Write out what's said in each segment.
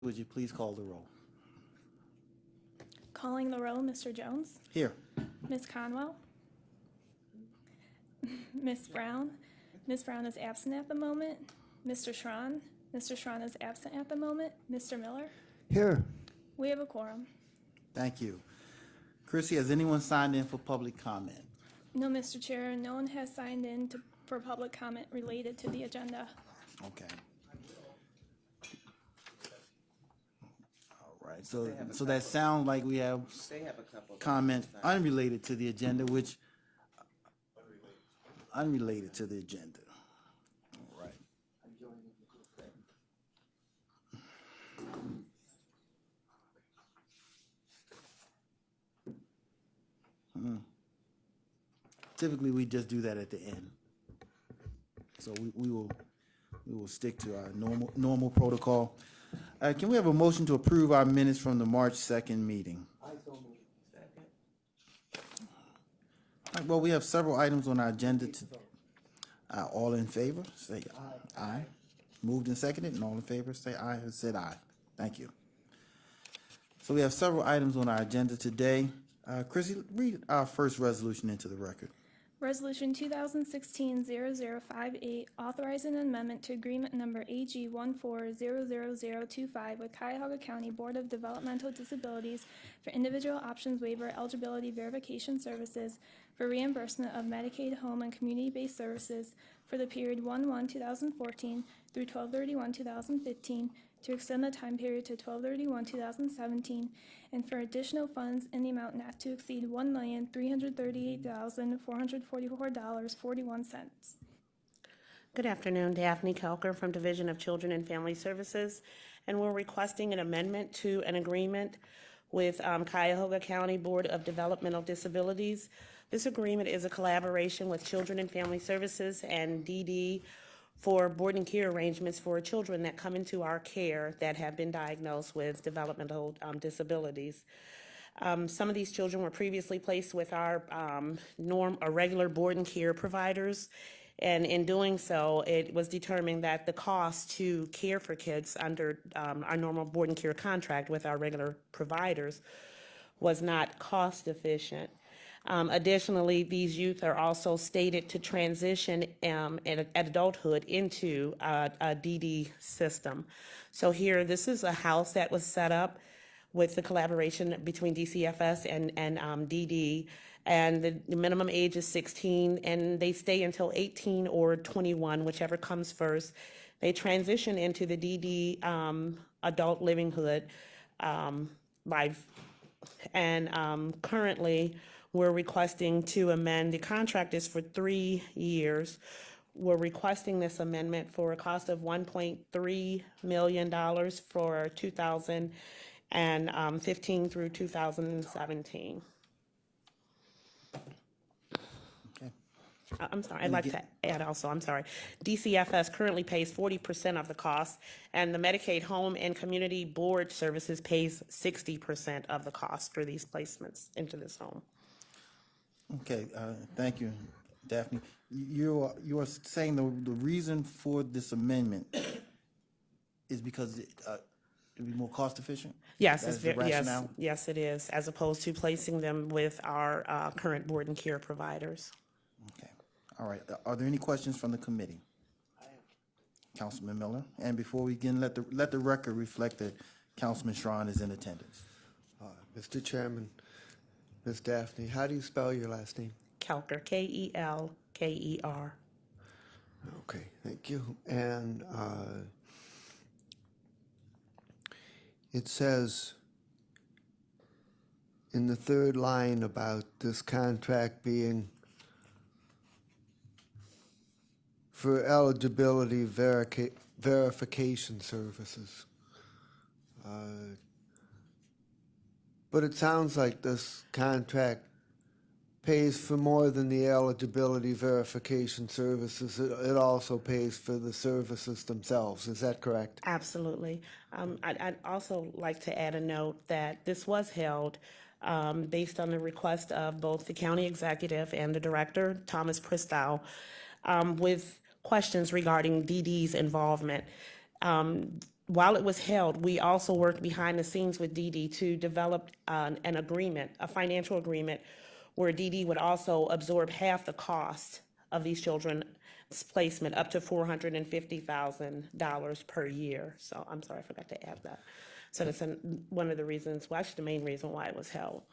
Would you please call the roll? Calling the roll, Mr. Jones, Here. Ms. Conwell, Ms. Brown. Ms. Brown is absent at the moment. Mr. Schron is absent at the moment. Mr. Miller, Here. we have a quorum. Thank you. Chrissy, has anyone signed in for public comment? No, Mr. Chair, no one has signed in for public comment related to the agenda. Okay. All right, so that sounds like we have They have a couple of comment unrelated to the agenda, which, unrelated to the agenda. All right. Typically, we just do that at the end. So we will stick to our normal protocol. Can we have a motion to approve our minutes from the March 2nd meeting? All right, well, we have several items on our agenda. All in favor, say aye. Aye. Moved and seconded, and all in favor, say aye. Who said aye? Thank you. So we have several items on our agenda today. Chrissy, read our first resolution into the record. Resolution 2016-0058, authorizing an amendment to agreement number AG 1400025 with Cuyahoga County Board of Developmental Disabilities for individual options waiver eligibility verification services for reimbursement of Medicaid home and community-based services for the period 1/1/2014 through 12/31/2015, to extend the time period to 12/31/2017, and for additional funds in the amount not to exceed $1,338,444.41. Good afternoon, Daphne Kelker from Division of Children and Family Services, and we're requesting an amendment to an agreement with Cuyahoga County Board of Developmental Disabilities. This agreement is a collaboration with Children and Family Services and DD for board and care arrangements for children that come into our care that have been diagnosed with developmental disabilities. Some of these children were previously placed with our regular board and care providers, and in doing so, it was determined that the cost to care for kids under our normal board and care contract with our regular providers was not cost efficient. Additionally, these youth are also stated to transition at adulthood into a DD system. So here, this is a house that was set up with the collaboration between DCFS and DD, and the minimum age is 16, and they stay until 18 or 21, whichever comes first. They transition into the DD adult livinghood life, and currently, we're requesting to amend. The contract is for 3 years. We're requesting this amendment for a cost of $1.3 million for 2015 through 2017. Okay. I'm sorry, I'd like to add also, I'm sorry. DCFS currently pays 40% of the cost, and the Medicaid Home and Community Board Services pays 60% of the cost for these placements into this home. Okay, thank you, Daphne. You are saying the reason for this amendment is because it would be more cost efficient? Yes, That it's is the very, rationale? yes, it is, as opposed to placing them with our current board and care providers. Okay, all right. Are there any questions from the committee? Councilman Miller, and before we begin, let the record reflect that Councilman Schron is in attendance. Mr. Chairman, Ms. Daphne, how do you spell your last name? Kelker, Kelker. Okay, thank you. And it says in the third line about this contract being for eligibility verification services. But it sounds like this contract pays for more than the eligibility verification services. It also pays for the services themselves. Is that correct? Absolutely. I'd also like to add a note that this was held based on the request of both the county executive and the director, Thomas Pristow, with questions regarding DD's involvement. while it was held, we also worked behind the scenes with DD to develop an agreement, a financial agreement, where DD would also absorb half the cost of these children's placement, up to $450,000 per year. So I'm sorry, I forgot to add that. So that's one of the reasons, well, actually the main reason why it was held.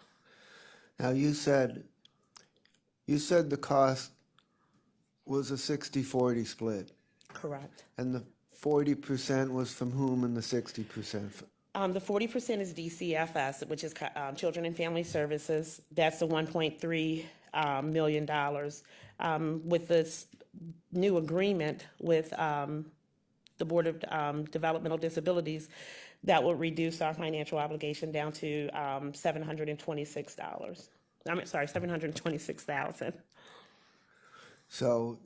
Now, you said the cost was a 60-40 split, Correct. and the 40% was from whom and the 60%? The 40% is DCFS, which is Children and Family Services. That's the $1.3 million. With this new agreement with the Board of Developmental Disabilities, that would reduce our financial obligation down to $726. Sorry, $726,000. So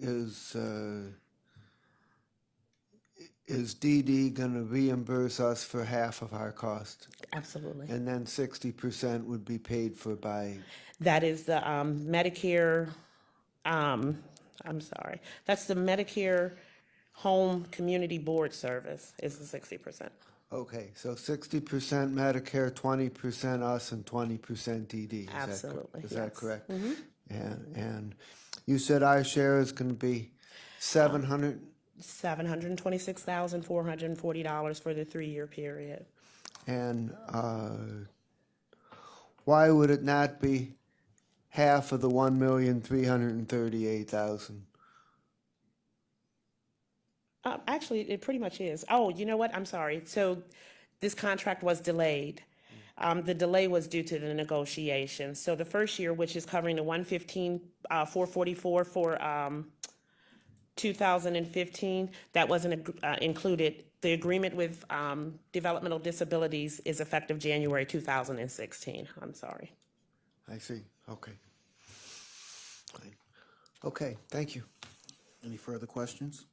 is DD going to reimburse us for half of our cost? Absolutely. And then 60% would be paid for by, That is the Medicare, that's the Medicare Home Community Board Service is the 60%. okay, so 60% Medicare, 20% us, and 20% DD. Absolutely, Is that yes. correct? And you said our share is going to be $726,440 for the 3-year period. and why would it not be half of the 1,338,000? Actually, it pretty much is. Oh, you know what? I'm sorry. So this contract was delayed. The delay was due to the negotiations. So the first year, which is covering the 115,444 for 2015, that wasn't included. The agreement with Developmental Disabilities is effective January 2016. I'm sorry. I see, okay. Fine. Okay, thank you. Any further questions?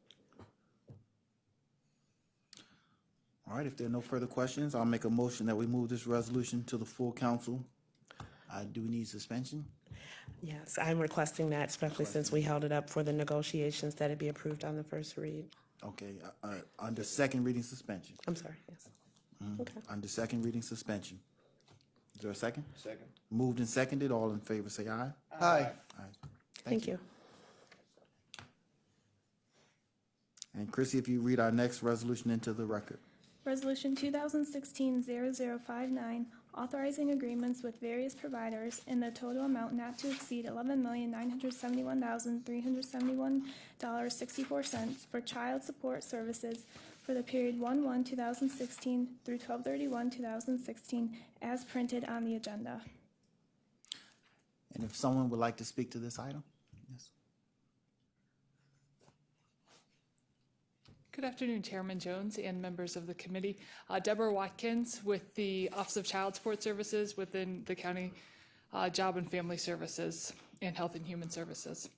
All right, if there are no further questions, I'll make a motion that we move this resolution to the full council. Do we need suspension? Yes, I'm requesting that, especially since we held it up for the negotiations, that it be approved on the first read. Okay, under second reading suspension. I'm sorry, yes. Okay. Under second reading suspension. Is there a second? Second. Moved and seconded, all in favor say aye. Aye. Aye. Thank you. And Chrissy, if you read our next resolution into the record. Resolution 2016-0059, authorizing agreements with various providers in the total amount not to exceed $11,971,371.64 for child support services for the period 1/1/2016 through 12/31/2016, as printed on the agenda. And if someone would like to speak to this item? Yes. Good afternoon, Chairman Jones and members of the committee. Deborah Watkins with the Office of Child Support Services within the County Job and Family Services and Health and Human Services.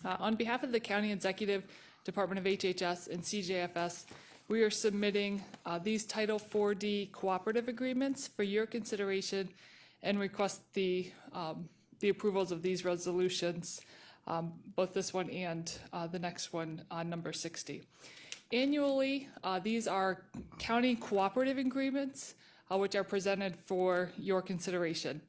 On behalf of the County Executive, Department of HHS, and CJFS, we are submitting these Title 4D cooperative agreements for your consideration and request the approvals of these resolutions, both this one and the next one on number 60. Annually, these are county cooperative agreements, which are presented for your consideration.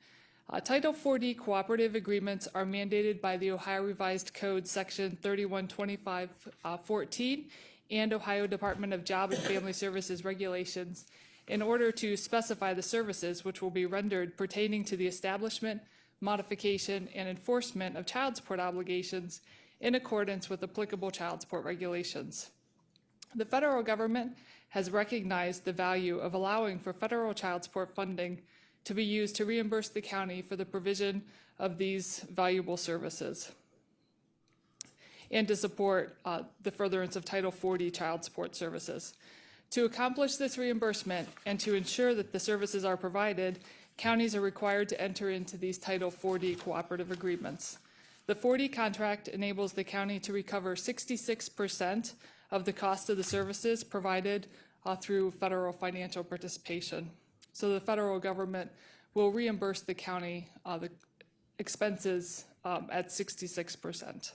Title 4D cooperative agreements are mandated by the Ohio Revised Code Section 3125-14 and Ohio Department of Job and Family Services regulations in order to specify the services which will be rendered pertaining to the establishment, modification, and enforcement of child support obligations in accordance with applicable child support regulations. The federal government has recognized the value of allowing for federal child support funding to be used to reimburse the county for the provision of these valuable services and to support the furtherance of Title 40 child support services. To accomplish this reimbursement and to ensure that the services are provided, counties are required to enter into these Title 4D cooperative agreements. The 4D contract enables the county to recover 66% of the cost of the services provided through federal financial participation. So the federal government will reimburse the county the expenses at 66%.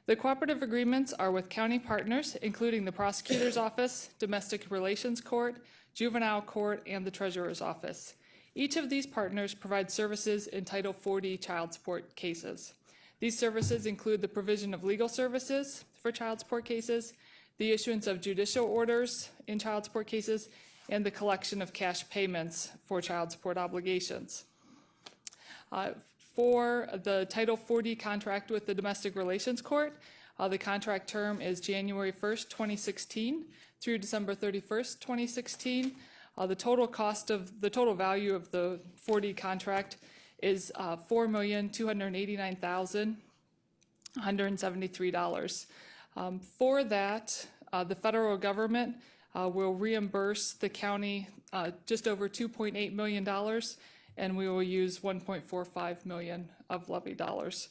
The cooperative agreements are with county partners, including the prosecutor's office, domestic relations court, juvenile court, and the treasurer's office. Each of these partners provides services in Title 40 child support cases. These services include the provision of legal services for child support cases, the issuance of judicial orders in child support cases, and the collection of cash payments for child support obligations. For the Title 40 contract with the Domestic Relations Court, the contract term is January 1st, 2016 through December 31st, 2016. The total value of the 40 contract is $4,289,173. For that, the federal government will reimburse the county just over $2.8 million, and we will use $1.45 million of levy dollars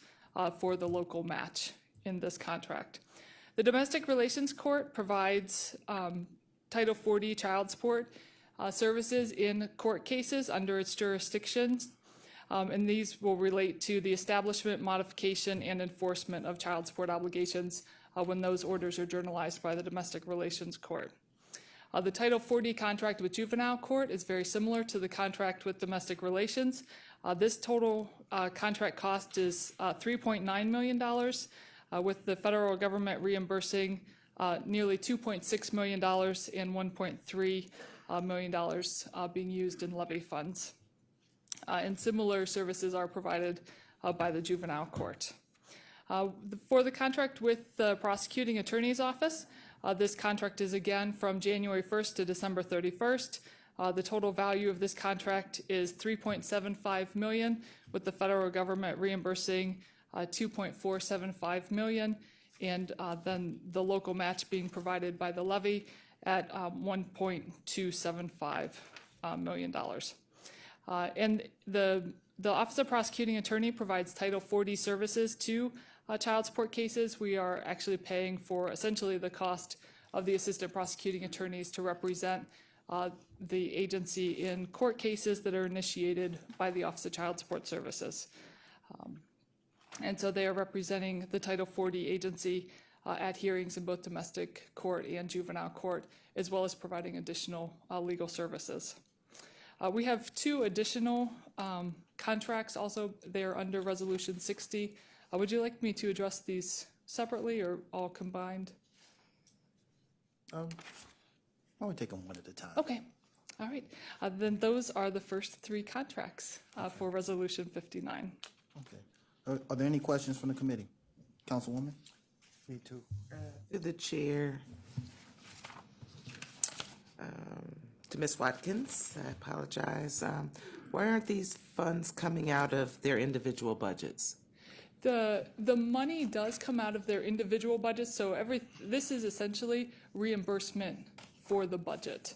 for the local match in this contract. The Domestic Relations Court provides Title 40 child support services in court cases under its jurisdictions, and these will relate to the establishment, modification, and enforcement of child support obligations when those orders are journalized by the Domestic Relations Court. The Title 40 contract with juvenile court is very similar to the contract with domestic relations. This total contract cost is $3.9 million, with the federal government reimbursing nearly $2.6 million and $1.3 million being used in levy funds. And similar services are provided by the juvenile court. For the contract with the prosecuting attorney's office, this contract is again from January 1st to December 31st. The total value of this contract is $3.75 million, with the federal government reimbursing $2.475 million, and then the local match being provided by the levy at $1.275 million. And the Office of Prosecuting Attorney provides Title 40 services to child support cases. We are actually paying for essentially the cost of the assistant prosecuting attorneys to represent the agency in court cases that are initiated by the Office of Child Support Services. And so they are representing the Title 40 agency at hearings in both domestic court and juvenile court, as well as providing additional legal services. We have two additional contracts also. They are under Resolution 60. Would you like me to address these separately or all combined? Why don't we take them one at a time? Okay, all right. Then those are the first three contracts for Resolution 59. Okay. Are there any questions from the committee? Councilwoman? Me too. To the chair, to Ms. Watkins, I apologize. Why aren't these funds coming out of their individual budgets? The money does come out of their individual budgets, so this is essentially reimbursement for the budget.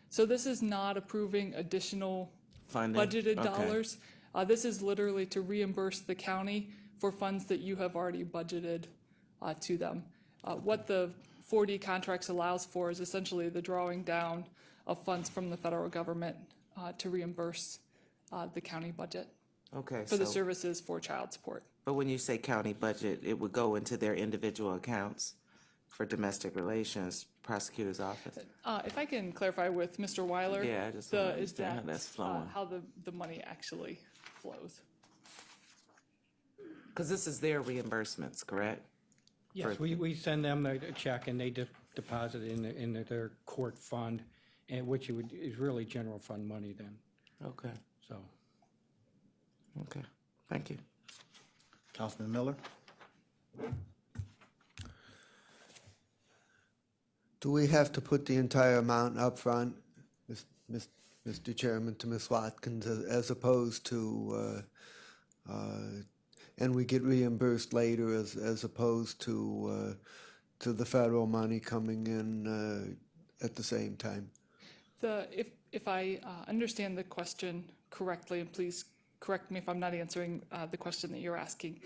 So this is not approving additional Funding? budgeted Okay. dollars. This is literally to reimburse the county for funds that you have already budgeted to them. What the 40 contracts allows for is essentially the drawing down of funds from the federal government to reimburse the county budget Okay, for the so, services for child support. but when you say county budget, it would go into their individual accounts for domestic relations, prosecutor's office? If I can clarify with Mr. Weiler. Yeah, I just wanna is understand how that, that's flowing. how the money actually flows. Because this is their reimbursements, correct? Yes, we send them a check and they deposit it in their court fund, and which is really general fund money then, Okay, so. okay, thank you. Councilman Miller? Do we have to put the entire amount up front, Mr. Chairman, to Ms. Watkins, as opposed to, and we get reimbursed later as opposed to the federal money coming in at the same time? If I understand the question correctly, and please correct me if I'm not answering the question that you're asking.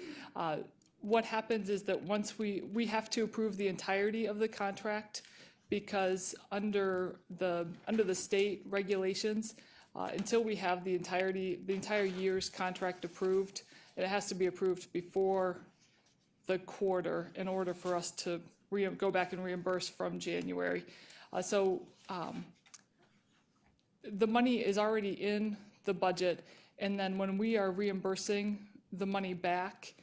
What happens is that once we have to approve the entirety of the contract, because under the state regulations, until we have the entire year's contract approved, it has to be approved before the quarter in order for us to go back and reimburse from January. The money is already in the budget, and then when we are reimbursing the money back,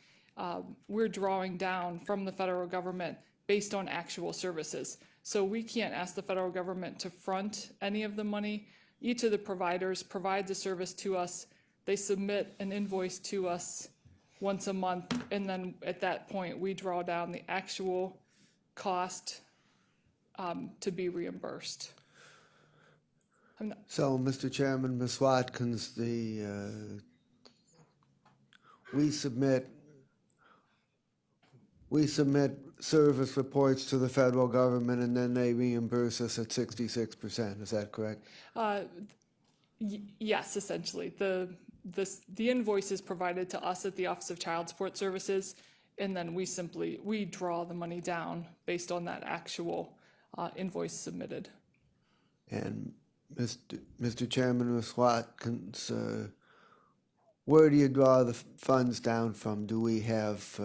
we're drawing down from the federal government based on actual services. So we can't ask the federal government to front any of the money. Each of the providers provides a service to us. They submit an invoice to us once a month, and then at that point, we draw down the actual cost to be reimbursed. So, Mr. Chairman, Ms. Watkins, we submit service reports to the federal government, and then they reimburse us at 66%. Is that correct? Yes, essentially. The invoice is provided to us at the Office of Child Support Services, and then we draw the money down based on that actual invoice submitted. And Mr. Chairman, Ms. Watkins, where do you draw the funds down from? Do we have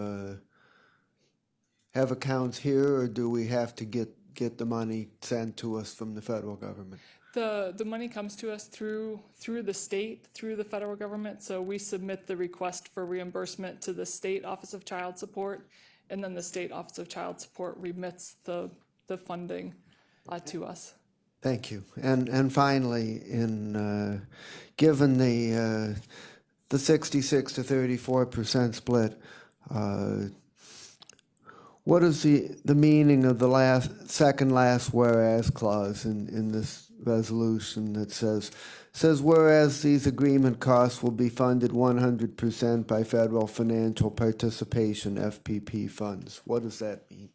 accounts here, or do we have to get the money sent to us from the federal government? The money comes to us through the state, through the federal government. So we submit the request for reimbursement to the State Office of Child Support, and then the State Office of Child Support remits the funding to us. Thank you. And finally, given the 66 to 34% split, what is the meaning of the second last whereas clause in this resolution that says whereas these agreement costs will be funded 100% by federal financial participation FPP funds? What does that mean?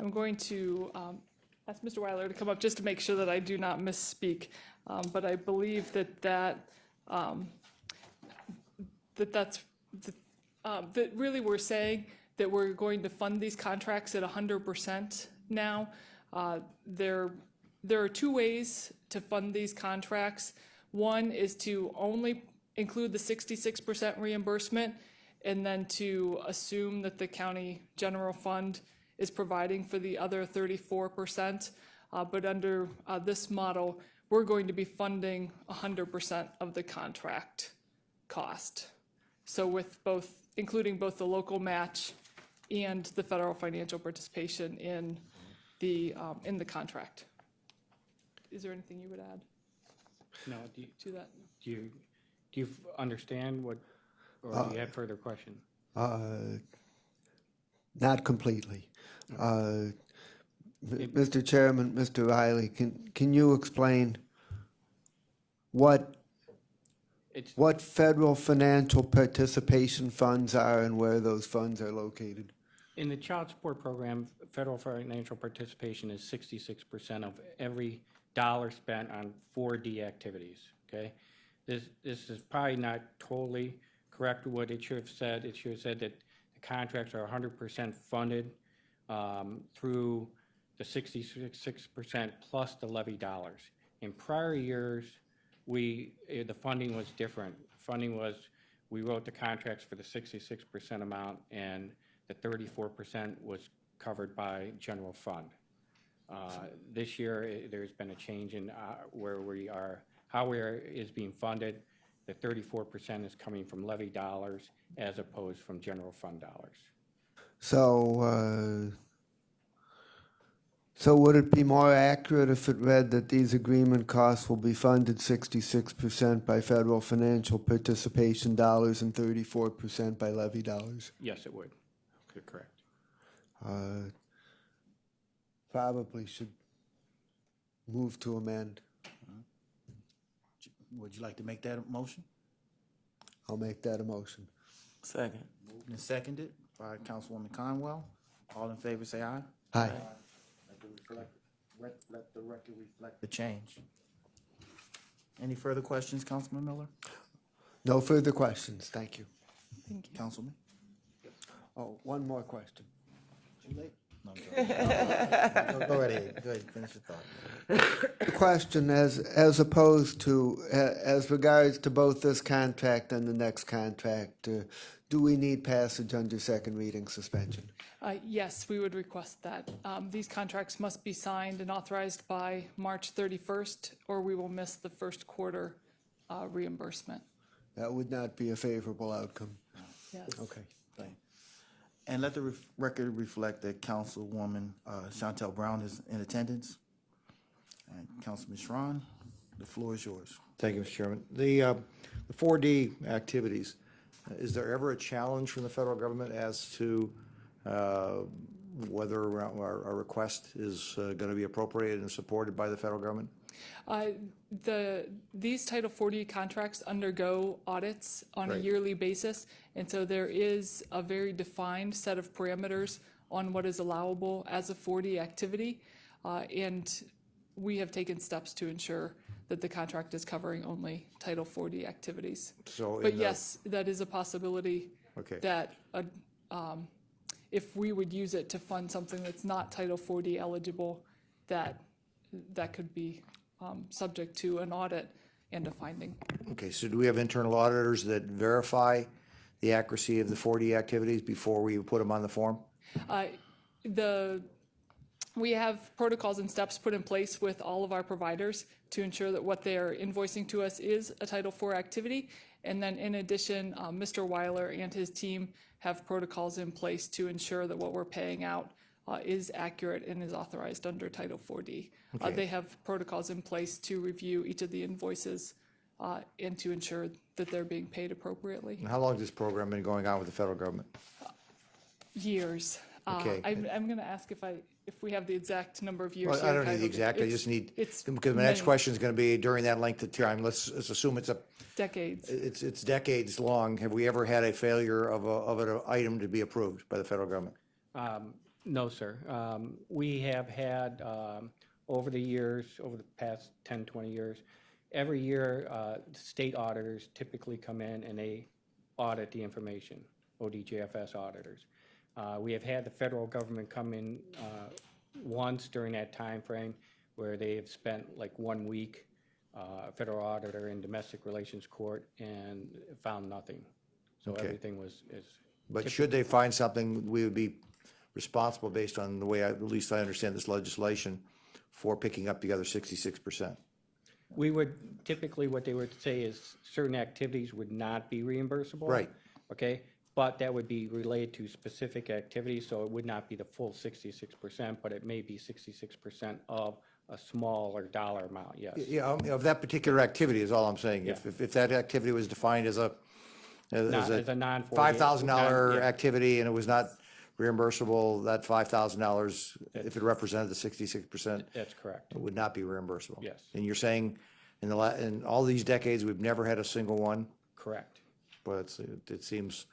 I'm going to ask Mr. Weiler to come up just to make sure that I do not misspeak, but I believe that really we're saying that we're going to fund these contracts at 100% now. There are two ways to fund these contracts. One is to only include the 66% reimbursement, and then to assume that the county general fund is providing for the other 34%. But under this model, we're going to be funding 100% of the contract cost. So with including both the local match and the federal financial participation in the contract. Is there anything you would add No, to that? do you understand what, or do you have further questions? Not completely. Mr. Chairman, Mr. Riley, can you explain what federal financial participation funds are and where those funds are located? In the child support program, federal financial participation is 66% of every dollar spent on 4D activities, okay? This is probably not totally correct what it should have said. It should have said that the contracts are 100% funded through the 66% plus the levy dollars. In prior years, the funding was different. Funding was, we wrote the contracts for the 66% amount, and the 34% was covered by general fund. This year, there's been a change in where we are, how is being funded. The 34% is coming from levy dollars as opposed from general fund dollars. So would it be more accurate if it read that these agreement costs will be funded 66% by federal financial participation dollars and 34% by levy dollars? Yes, it would. You're correct. Probably should move to amend. Would you like to make that a motion? I'll make that a motion. Second. Moved and seconded by Councilwoman Conwell. All in favor, say aye. Aye. Let the record reflect the change. Any further questions, Councilman Miller? No further questions. Thank you. Thank you. Councilman? Oh, one more question. Too late. No, I'm joking. Go right ahead. Go ahead, finish your thought. The question as opposed to, as regards to both this contract and the next contract, do we need passage under second reading suspension? Yes, we would request that. These contracts must be signed and authorized by March 31st, or we will miss the first quarter reimbursement. That would not be a favorable outcome. Yes. Okay. And let the record reflect that Councilwoman Chantel Brown is in attendance. And Councilman Schron, the floor is yours. Thank you, Mr. Chairman. The 4D activities, is there ever a challenge from the federal government as to whether our request is going to be appropriated and supported by the federal government? These Title 40 contracts undergo audits on a Right. yearly basis, and so there is a very defined set of parameters on what is allowable as a 40 activity, and we have taken steps to ensure that the contract is covering only Title 40 activities. So But in the- yes, that is a possibility Okay. that if we would use it to fund something that's not Title 40 eligible, that could be subject to an audit and a finding. Okay, so do we have internal auditors that verify the accuracy of the 4D activities before we put them on the form? We have protocols and steps put in place with all of our providers to ensure that what they're invoicing to us is a Title IV activity. And then in addition, Mr. Weiler and his team have protocols in place to ensure that what we're paying out is accurate and is authorized under Title 4D. Okay. They have protocols in place to review each of the invoices and to ensure that they're being paid appropriately. And how long has this program been going on with the federal government? Years. Okay. I'm going to ask if we have the exact number of years. Well, I here, don't need the Cuyahoga. exact, I It's- just need, it's because my next many question is going to be during that length of time, let's assume it's decades. it's decades long. Have we ever had a failure of an item to be approved by the federal government? No, sir. We have had, over the years, over the past 10, 20 years, every year, state auditors typically come in and they audit the information, ODJFS auditors. We have had the federal government come in once during that time frame where they have spent like 1 week, federal auditor in domestic relations court and found nothing. So Okay. everything is. But should they find something, we would be responsible based on the way, at least I understand this legislation, for picking up the other 66%. We would, typically what they would say is certain activities would not be reimbursable. Right. Okay, but that would be related to specific activities, so it would not be the full 66%, but it may be 66% of a smaller dollar amount, yes. Yeah, of that particular activity is all I'm saying. Yeah. If that activity was defined as a Not as a non-40. $5,000 yeah. activity and it was not reimbursable, that $5,000, if it represented the 66%, That's correct. it would not be reimbursable. Yes. And you're saying in all these decades, we've never had a single one, Correct. but it seems,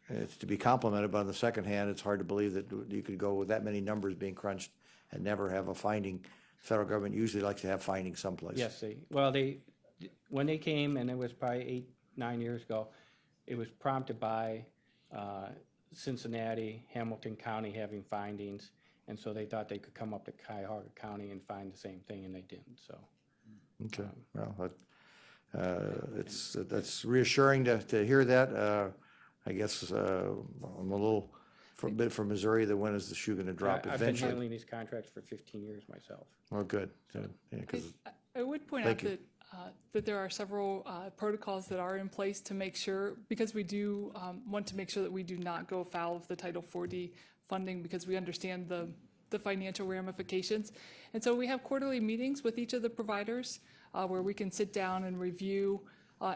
it's to be complimented, but on the second hand, it's hard to believe that you could go with that many numbers being crunched and never have a finding. The federal government usually likes to have findings someplace. Yes, when they came, and it was probably 8, 9 years ago, it was prompted by Cincinnati, Hamilton County having findings, and so they thought they could come up to Cuyahoga County and find the same thing, and they didn't, so. Okay, well, that's reassuring to hear that. I guess I'm a little bit from Missouri, that when is the shoe gonna drop I've been eventually? handling these contracts for 15 years myself. Oh, good. Yeah, 'cause- I would point out Thank you. that there are several protocols that are in place to make sure, because we do want to make sure that we do not go foul of the Title 4D funding, because we understand the financial ramifications. And so we have quarterly meetings with each of the providers where we can sit down and review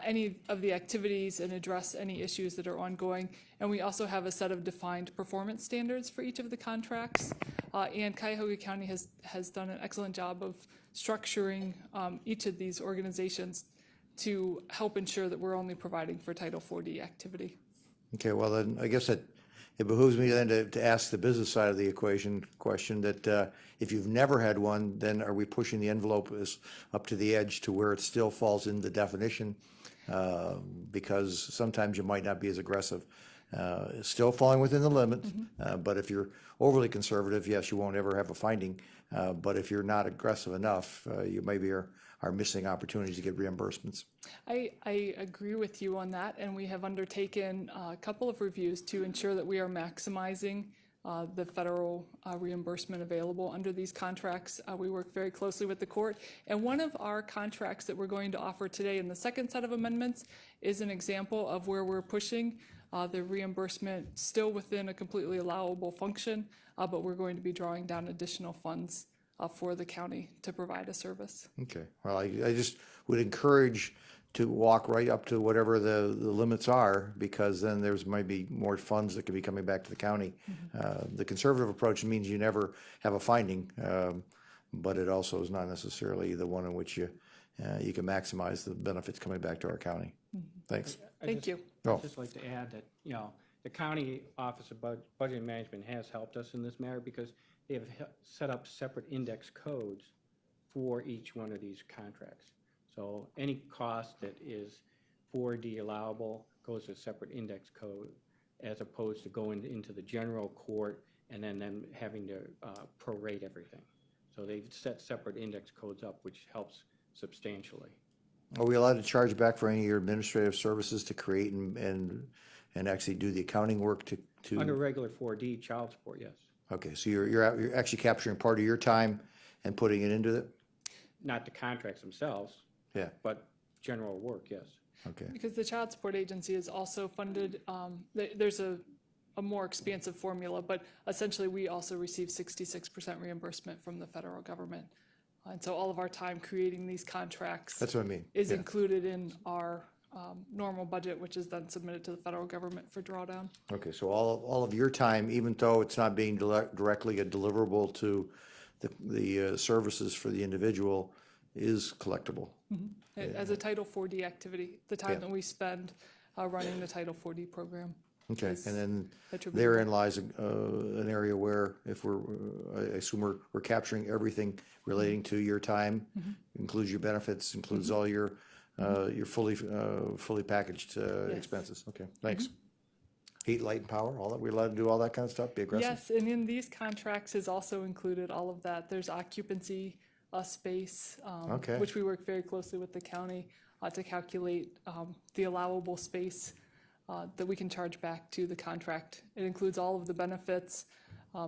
any of the activities and address any issues that are ongoing. And we also have a set of defined performance standards for each of the contracts. And Cuyahoga County has done an excellent job of structuring each of these organizations to help ensure that we're only providing for Title 4D activity. Okay, well, then, I guess it behooves me then to ask the business side of the equation question that if you've never had one, then are we pushing the envelope up to the edge to where it still falls in the definition? Because sometimes you might not be as aggressive Still falling within the limit, but if you're overly conservative, yes, you won't ever have a finding. But if you're not aggressive enough, you maybe are missing opportunities to get reimbursements. I agree with you on that, and we have undertaken a couple of reviews to ensure that we are maximizing the federal reimbursement available under these contracts. We work very closely with the court, and one of our contracts that we're going to offer today in the second set of amendments is an example of where we're pushing the reimbursement still within a completely allowable function, but we're going to be drawing down additional funds for the county to provide a service. Okay, well, I just would encourage to walk right up to whatever the limits are, because then there's maybe more funds that could be coming back to the county. The conservative approach means you never have a finding, but it also is not necessarily the one in which you can maximize the benefits coming back to our county. Thanks. Thank you. Oh. I'd just like to add that, the County Office of Budget and Management has helped us in this matter because they have set up separate index codes for each one of these contracts. So any cost that is 4D allowable goes to a separate index code, as opposed to going into the general court and then having to prorate everything. So they've set separate index codes up, which helps substantially. Are we allowed to charge back for any of your administrative services to create and actually do the accounting work to? Under regular 4D child support, yes. Okay, so you're actually capturing part of your time and putting it into it? Not the contracts themselves, Yeah, but general work, yes. okay. Because the child support agency is also funded, there's a more expansive formula, but essentially we also receive 66% reimbursement from the federal government. And so all of our time creating these contracts That's what I mean. is yeah. included in our normal budget, which is then submitted to the federal government for drawdown. Okay, so all of your time, even though it's not being directly a deliverable to the services for the individual, is collectible. As a Title 4D activity, the time Yeah. that we spend running the Title 4D program. Okay, is and then attributable. therein lies an area where if I assume we're capturing everything relating to your time, includes your benefits, includes all your fully packaged expenses. Okay, thanks. Heat, light, and power, all that, we're allowed to do all that kind of stuff, be aggressive? Yes, and in these contracts is also included all of that. There's occupancy space, Okay. which we work very closely with the county to calculate the allowable space that we can charge back to the contract. It includes all of the benefits.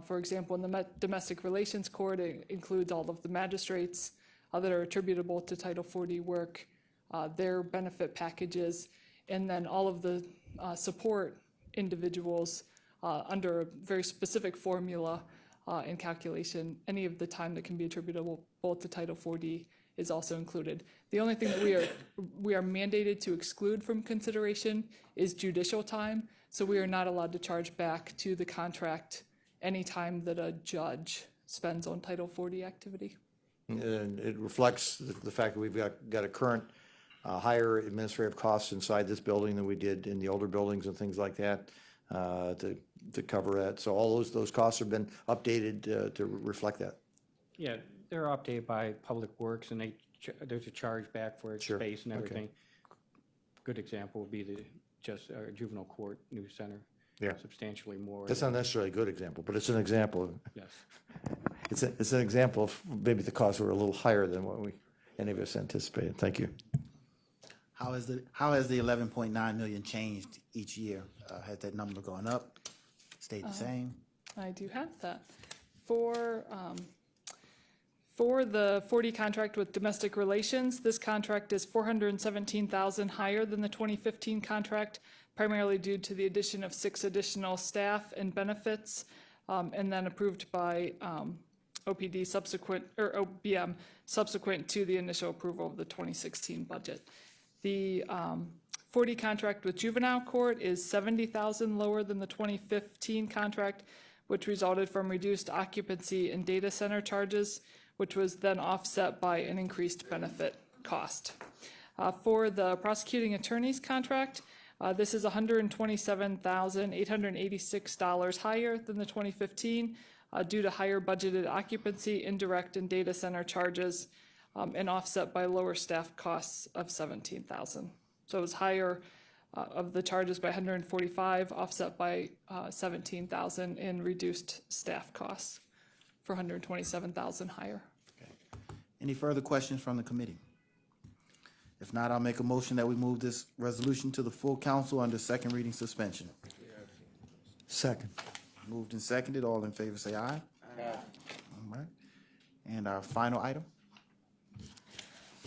For example, in the Domestic Relations Court, it includes all of the magistrates that are attributable to Title 40 work, their benefit packages, and then all of the support individuals under a very specific formula and calculation. Any of the time that can be attributable both to Title 40 is also included. The only thing that we are mandated to exclude from consideration is judicial time. So we are not allowed to charge back to the contract any time that a judge spends on Title 40 activity. And it reflects the fact that we've got a current higher administrative costs inside this building than we did in the older buildings and things like that to cover that. So all those costs have been updated to reflect that. Yeah, they're updated by Public Works, and there's a charge back for its Sure, space and okay. everything. Good example would be the juvenile court new center. Yeah. Substantially more. That's not necessarily a good example, but it's an example. Yes. It's an example of maybe the costs were a little higher than what any of us anticipated. Thank you. How has the 11.9 million changed each year? Has that number gone up, stayed the same? I do have that. For the 40 contract with Domestic Relations, this contract is $417,000 higher than the 2015 contract, primarily due to the addition of 6 additional staff and benefits, and then approved by OBM subsequent to the initial approval of the 2016 budget. The 40 contract with Juvenile Court is $70,000 lower than the 2015 contract, which resulted from reduced occupancy and data center charges, which was then offset by an increased benefit cost. For the prosecuting attorney's contract, this is $127,886 higher than the 2015 due to higher budgeted occupancy, indirect, and data center charges, and offset by lower staff costs of $17,000. So it was higher of the charges by 145, offset by 17,000 in reduced staff costs for 127,000 higher. Any further questions from the committee? If not, I'll make a motion that we move this resolution to the full council under second reading suspension. Second. Moved and seconded. All in favor say aye. Aye. All right. And our final item?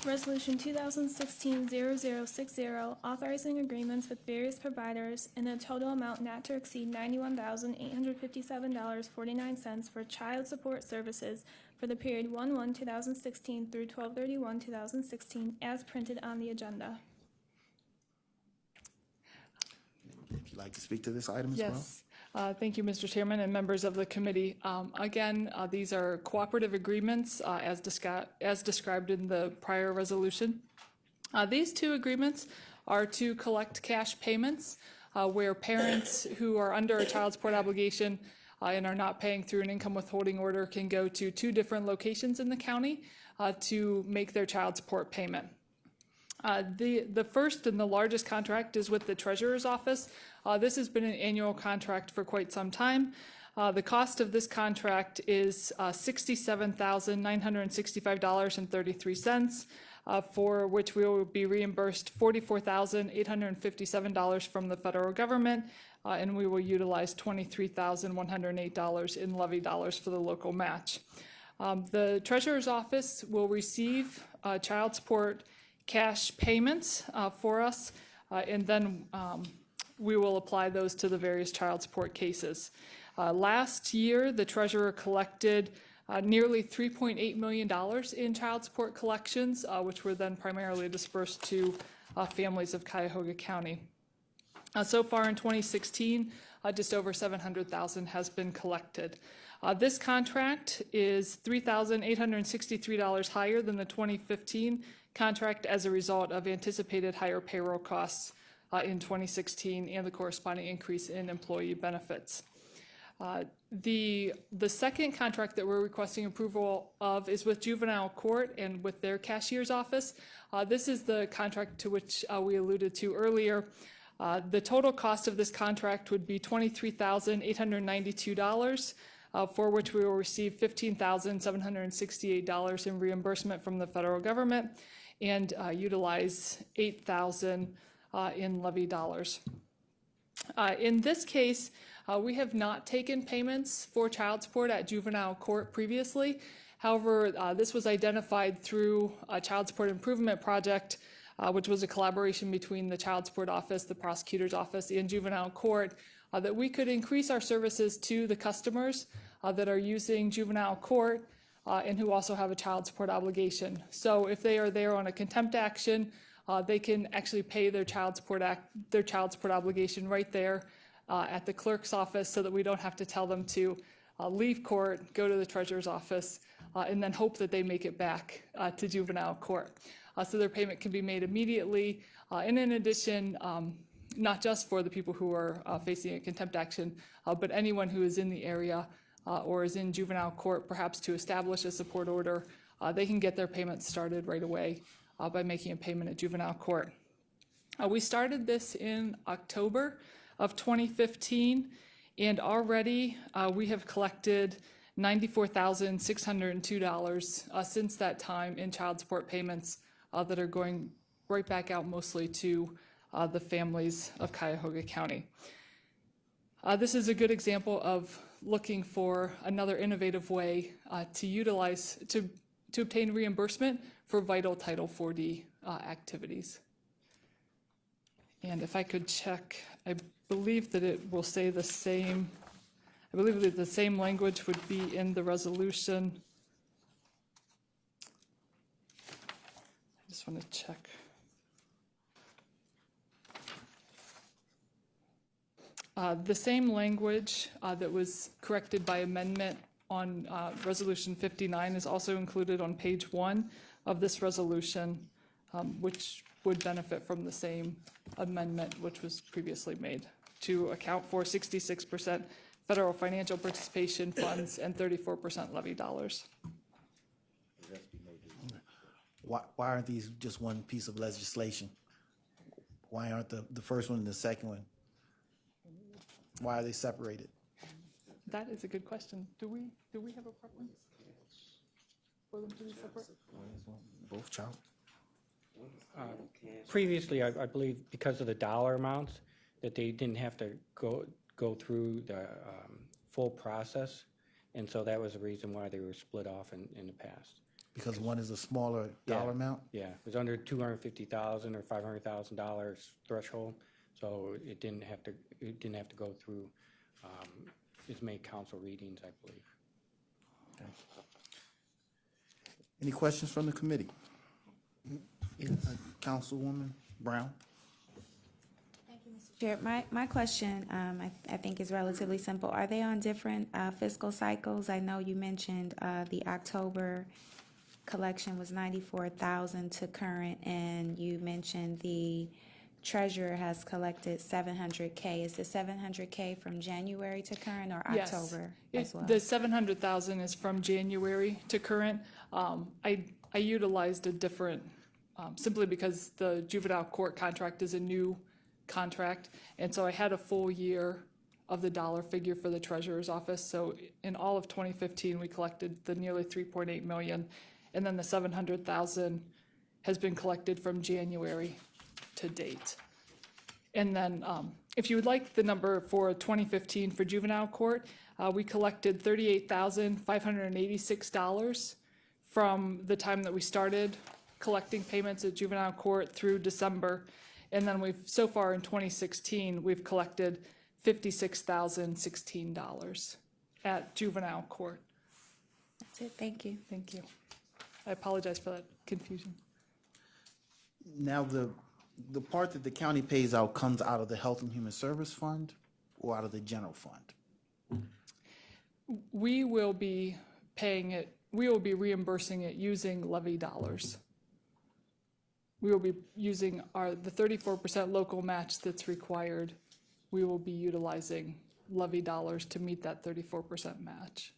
Resolution 2016-0060, authorizing agreements with various providers in a total amount not to exceed $91,857.49 for child support services for the period 1/1/2016 through 12/31/2016, as printed on the agenda. If you'd like to speak to this item as well? Yes. Thank you, Mr. Chairman and members of the committee. Again, these are cooperative agreements as described in the prior resolution. These two agreements are to collect cash payments where parents who are under a child support obligation and are not paying through an income withholding order can go to two different locations in the county to make their child support payment. The first and the largest contract is with the Treasurer's Office. This has been an annual contract for quite some time. The cost of this contract is $67,965.33, for which we will be reimbursed $44,857 from the federal government, and we will utilize $23,108 in levy dollars for the local match. The Treasurer's Office will receive child support cash payments for us, and then we will apply those to the various child support cases. Last year, the treasurer collected nearly $3.8 million in child support collections, which were then primarily dispersed to families of Cuyahoga County. So far in 2016, just over $700,000 has been collected. This contract is $3,863 higher than the 2015 contract as a result of anticipated higher payroll costs in 2016 and the corresponding increase in employee benefits. The second contract that we're requesting approval of is with juvenile court and with their cashier's office. This is the contract to which we alluded to earlier. The total cost of this contract would be $23,892, for which we will receive $15,768 in reimbursement from the federal government and utilize $8,000 in levy dollars. In this case, we have not taken payments for child support at juvenile court previously. However, this was identified through a child support improvement project, which was a collaboration between the child support office, the prosecutor's office, and juvenile court, that we could increase our services to the customers that are using juvenile court and who also have a child support obligation. So if they are there on a contempt action, they can actually pay their child support obligation right there at the clerk's office, so that we don't have to tell them to leave court, go to the treasurer's office, and then hope that they make it back to juvenile court. So their payment can be made immediately. And in addition, not just for the people who are facing a contempt action, but anyone who is in the area or is in juvenile court, perhaps to establish a support order, they can get their payments started right away by making a payment at juvenile court. We started this in October of 2015, and already we have collected $94,602 since that time in child support payments that are going right back out mostly to the families of Cuyahoga County. This is a good example of looking for another innovative way to obtain reimbursement for vital Title 4D activities. And if I could check, I believe that it will say the same. I believe that the same language would be in the resolution. I just want to check. The same language that was corrected by amendment on Resolution 59 is also included on page 1 of this resolution, which would benefit from the same amendment which was previously made to account for 66% federal financial participation funds and 34% levy dollars. Why aren't these just one piece of legislation? Why aren't the first one and the second one? Why are they separated? That is a good question. Do we have a preference for them to be separate? Both child. Previously, I believe because of the dollar amounts, that they didn't have to go through the full process. And so that was the reason why they were split off in the past. Because one is a smaller dollar amount? Yeah, it was under $250,000 or $500,000 threshold, so it didn't have to go through as many council readings, I believe. Any questions from the committee? Yes, Councilwoman Brown? Chair, my question, I think is relatively simple. Are they on different fiscal cycles? I know you mentioned the October collection was 94,000 to current, and you mentioned the treasurer has collected 700K. Is the 700K from January to current or Yes. October as well? The 700,000 is from January to current. I utilized a different, simply because the juvenile court contract is a new contract, and so I had a full year of the dollar figure for the treasurer's office. So in all of 2015, we collected the nearly 3.8 million, and then the 700,000 has been collected from January to date. And then if you would like the number for 2015 for juvenile court, we collected $38,586 from the time that we started collecting payments at juvenile court through December. And then so far in 2016, we've collected $56,016 at juvenile court. That's it, thank you. Thank you. I apologize for that confusion. Now, the part that the county pays out comes out of the Health and Human Service Fund or out of the general fund? We will be paying it, we will be reimbursing it using levy dollars. We will be using the 34% local match that's required. We will be utilizing levy dollars to meet that 34% match.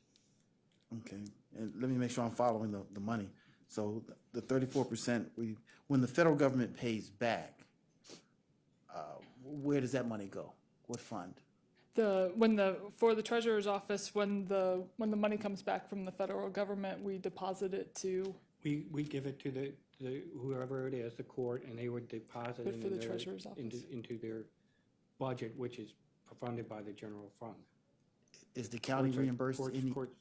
Okay, and let me make sure I'm following the money. So the 34%, when the federal government pays back, where does that money go? What fund? For the treasurer's office, when the money comes back from the federal government, we deposit it to. We give it to the whoever it is, the court, and they would deposit But it for the treasurer's office. into their budget, which is funded by the general fund. Is the county reimbursed any? Courts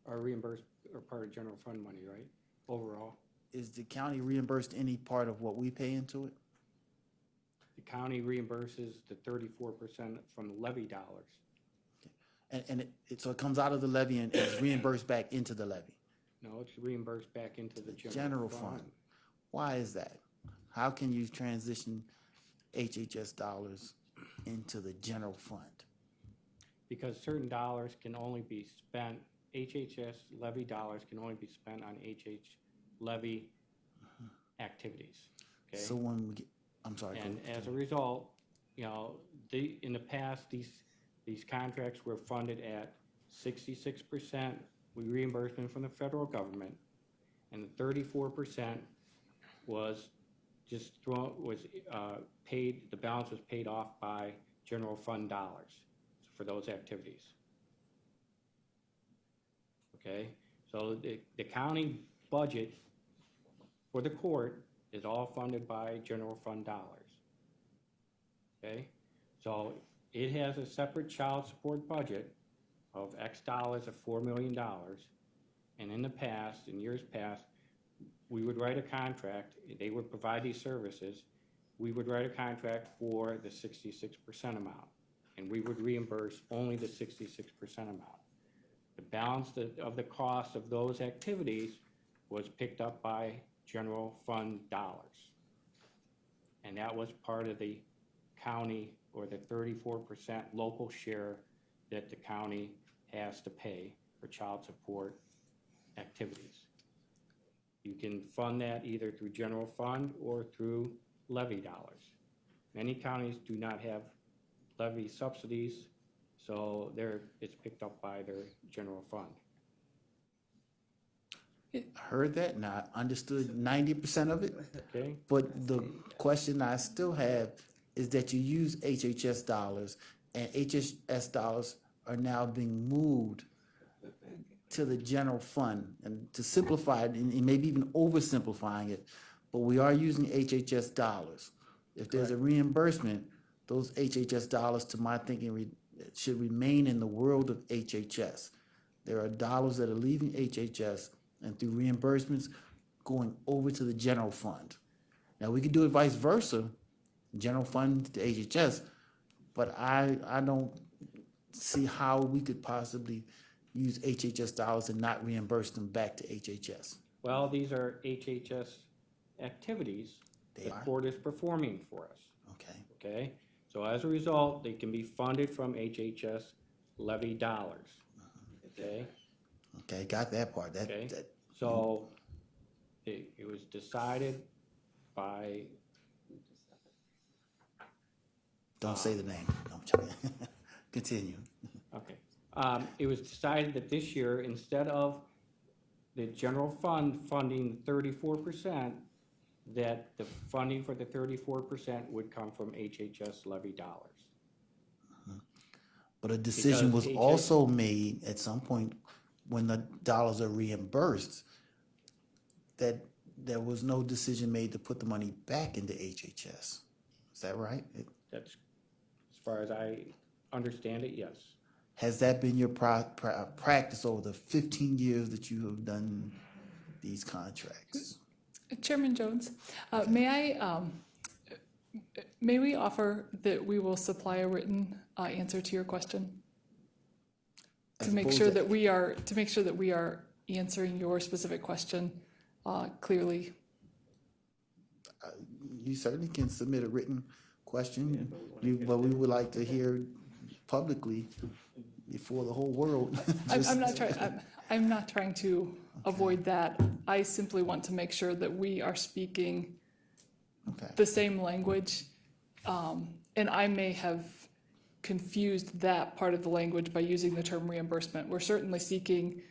are reimbursed or part of general fund money, right? Overall, Is the county reimbursed any part of what we pay into it? the county reimburses the 34% from the levy dollars. And so it comes out of the levy and is reimbursed back into the levy? No, it's reimbursed back into the General fund. Why is that? How can you transition HHS dollars into the general fund? Because certain dollars can only be spent, HHS levy dollars can only be spent on HH levy activities, okay? So when we get, I'm sorry. go And ahead. as a result, in the past, these contracts were funded at 66%, we reimbursed them from the federal government, and the 34% was paid, the balance was paid off by general fund dollars for those activities. Okay, so the county budget for the court is all funded by general fund dollars. Okay, so it has a separate child support budget of X dollars of $4 million. And in the past, in years past, we would write a contract, they would provide these services, we would write a contract for the 66% amount, and we would reimburse only the 66% amount. The balance of the cost of those activities was picked up by general fund dollars. And that was part of the county, or the 34% local share that the county has to pay for child support activities. You can fund that either through general fund or through levy dollars. Many counties do not have levy subsidies, so it's picked up by their general fund. I heard that and I understood 90% of it. Okay? But the question I still have is that you use HHS dollars, and HHS dollars are now being moved to the general fund. And to simplify it, and maybe even oversimplifying it, but we are using HHS dollars. If there's a reimbursement, those HHS dollars, to my thinking, should remain in the world of HHS. There are dollars that are leaving HHS and through reimbursements going over to the general fund. Now, we could do it vice versa, general fund to HHS, but I don't see how we could possibly use HHS dollars and not reimburse them back to HHS. Well, these are HHS activities They that are? Board is performing for us, Okay, okay? So as a result, they can be funded from HHS levy dollars, okay? okay, got that part. Okay. That So it was decided by, don't say the name. Don't continue. okay. It was decided that this year, instead of the general fund funding 34%, that the funding for the 34% would come from HHS levy dollars. But a decision was Because also made at some point when the dollars are reimbursed that there was no decision made to put the money back into HHS. Is that right? That's, as far as I understand it, yes. Has that been your practice over the 15 years that you have done these contracts? Chairman Jones, may we offer that we will supply a written answer to your question? To make sure that we are answering your specific question clearly. You certainly can submit a written question, but we would like to hear publicly before the whole world. I'm not trying to avoid that. I simply want to make sure that we are speaking the same language. And I may have confused that part of the language by using the term reimbursement. We're certainly seeking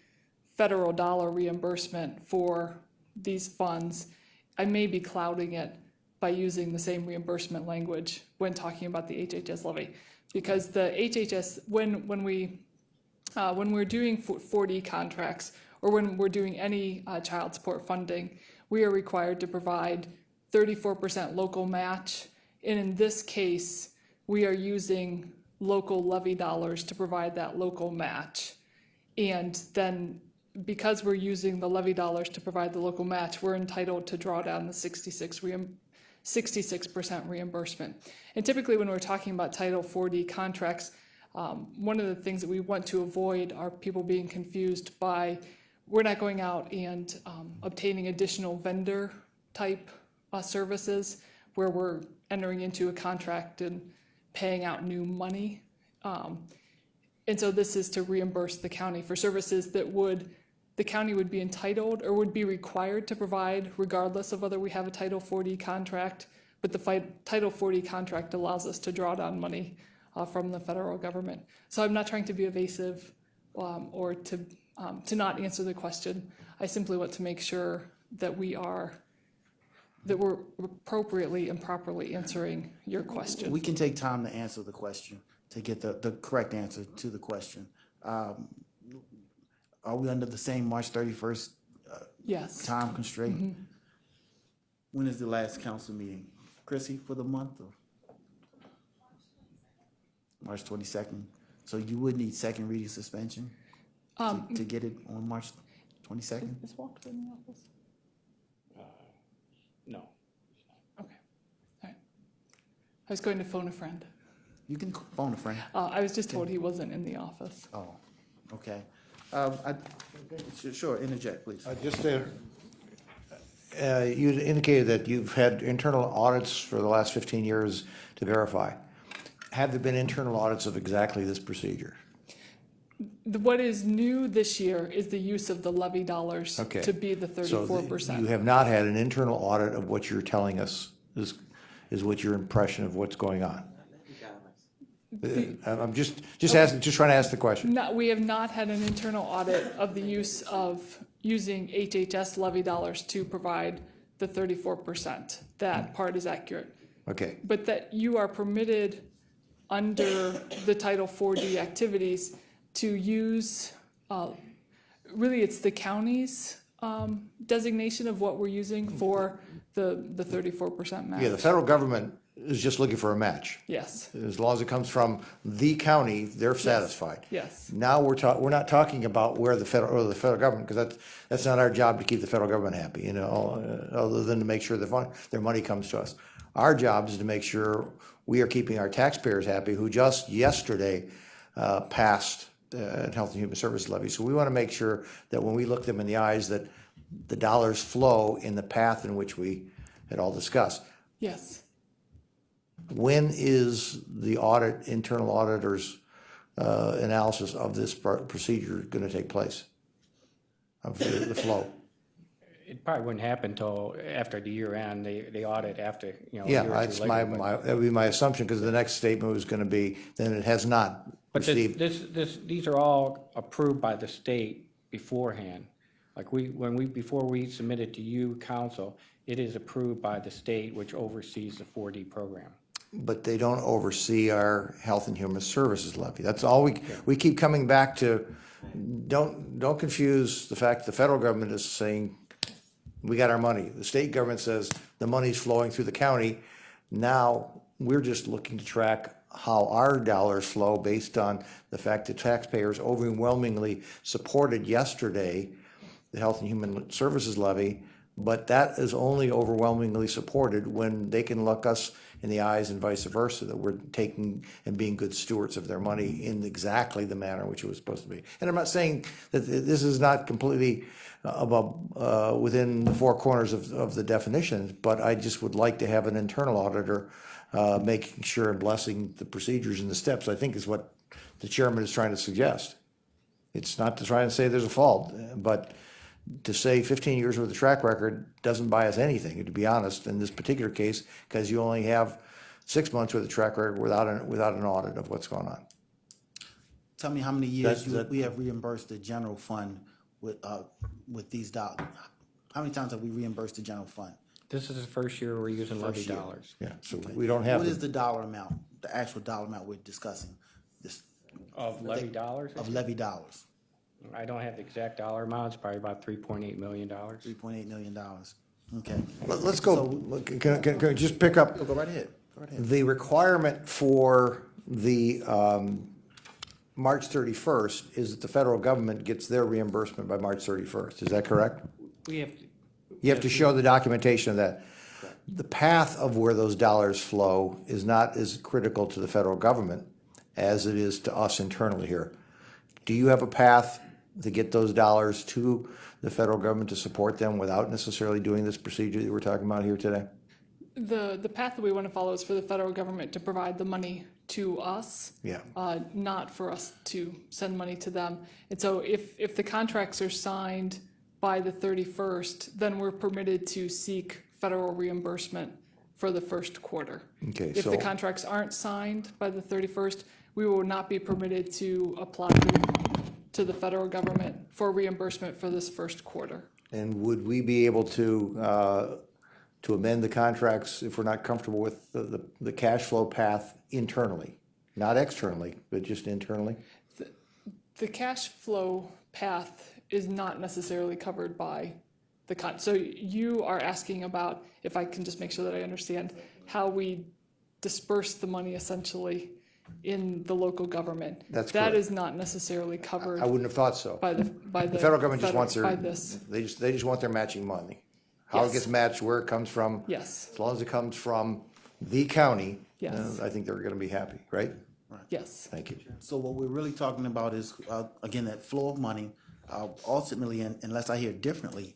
federal dollar reimbursement for these funds. I may be clouding it by using the same reimbursement language when talking about the HHS levy. Because the HHS, when we're doing 4D contracts, or when we're doing any child support funding, we are required to provide 34% local match. And in this case, we are using local levy dollars to provide that local match. And then because we're using the levy dollars to provide the local match, we're entitled to draw down the 66% reimbursement. And typically when we're talking about Title 4D contracts, one of the things that we want to avoid are people being confused by, we're not going out and obtaining additional vendor type services where we're entering into a contract and paying out new money. And so this is to reimburse the county for services that the county would be entitled or would be required to provide regardless of whether we have a Title 40 contract, but the Title 40 contract allows us to draw down money from the federal government. So I'm not trying to be evasive or to not answer the question. I simply want to make sure that we're appropriately and properly answering your question. We can take time to answer the question, to get the correct answer to the question. Are we under the same March 31st Yes. time constraint? Mm-hmm. When is the last council meeting? Chrissy, for the month of March 22nd? So you would need second reading suspension to get it on March 22nd? Is Walker in the office? No. Okay. All right. I was going to phone a friend. You can phone a friend. I was just told he wasn't in the office. Oh, okay. Sure, interject, please. Just you indicated that you've had internal audits for the last 15 years to verify. Have there been internal audits of exactly this procedure? What is new this year is the use of the levy dollars Okay. to be the 34%. So you have not had an internal audit of what you're telling us is what your impression of what's going on? I'm just asking, just trying to ask the question. No, we have not had an internal audit of the use of using HHS levy dollars to provide the 34%. That part is accurate. Okay, but that you are permitted under the Title 4D activities to use, really it's the county's designation of what we're using for the 34% match. yeah, the federal government is just looking for a match. Yes, As long as it comes from the county, they're satisfied. yes, Now we're not talking about where the federal government, because that's not our job to keep the federal government happy, you know, other than to make sure their money comes to us. Our job is to make sure we are keeping our taxpayers happy, who just yesterday passed Health and Human Services levy. So we want to make sure that when we look them in the eyes, that the dollars flow in the path in which we had all discussed. yes. When is the internal auditor's analysis of this procedure going to take place? Of the flow? It probably wouldn't happen until after the year end, they audit after, you know. a Yeah, year or two that's later, but- that would be my assumption, because the next statement was going to be, then it has not But received. these are all approved by the state beforehand. Like before we submit it to you, council, it is approved by the state, which oversees the 4D program. But they don't oversee our Health and Human Services levy. That's all we keep coming back to. Don't confuse the fact the federal government is saying, we got our money. The state government says the money's flowing through the county. Now, we're just looking to track how our dollars flow based on the fact that taxpayers overwhelmingly supported yesterday the Health and Human Services levy, but that is only overwhelmingly supported when they can look us in the eyes and vice versa, that we're taking and being good stewards of their money in exactly the manner in which it was supposed to be. And I'm not saying that this is not completely within the four corners of the definitions, but I just would like to have an internal auditor making sure and blessing the procedures and the steps, I think is what the chairman is trying to suggest. It's not to try and say there's a fault, but to say 15 years worth of track record doesn't buy us anything, to be honest, in this particular case, because you only have 6 months worth of track record without an audit of what's going on. Tell me how many years That- we have reimbursed the general fund with these dollars. How many times have we reimbursed the general fund? This is the first year we're using levy First year. dollars. Yeah, so we don't have. What is the dollar amount, the actual dollar amount we're discussing, this, Of levy dollars? of levy dollars? I don't have the exact dollar amount, it's probably about $3.8 million. $3.8 million. Okay. Let's go, can I just pick up Go right ahead. Go right ahead. the requirement for the March 31st is that the federal government gets their reimbursement by March 31st. Is that correct? We have, You have to show the documentation of that. The path of where those dollars flow is not as critical to the federal government as it is to us internally here. Do you have a path to get those dollars to the federal government to support them without necessarily doing this procedure that we're talking about here today? The path that we want to follow is for the federal government to provide the money to us. Yeah. Not for us to send money to them. And so if the contracts are signed by the 31st, then we're permitted to seek federal reimbursement for the first quarter. Okay, If so- the contracts aren't signed by the 31st, we will not be permitted to apply to the federal government for reimbursement for this first quarter. And would we be able to amend the contracts if we're not comfortable with the cash flow path internally? Not externally, but just internally? The cash flow path is not necessarily covered by the so you are asking about, if I can just make sure that I understand, how we disperse the money essentially in the local government. That's That correct. is not necessarily covered I wouldn't have thought so. by the The federal government just wants by their, this. they just want their matching money. How it Yes. gets matched, where it comes from. Yes, As long as it comes from the county, Yes. I think they're gonna be happy, right? yes. Thank you. So what we're really talking about is, again, that flow of money. Ultimately, unless I hear differently,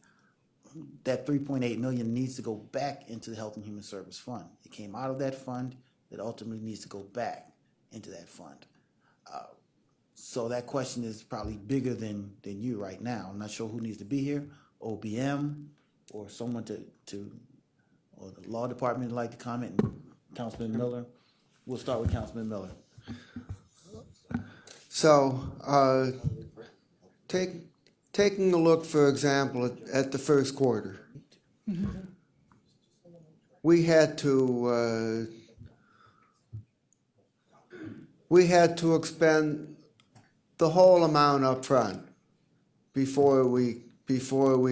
that 3.8 million needs to go back into the Health and Human Service Fund. It came out of that fund, it ultimately needs to go back into that fund. So that question is probably bigger than you right now. I'm not sure who needs to be here, OBM, or someone or the law department would like to comment, Councilman Miller. We'll start with Councilman Miller. So, taking a look, for example, at the first quarter. we had to expend the whole amount up front before we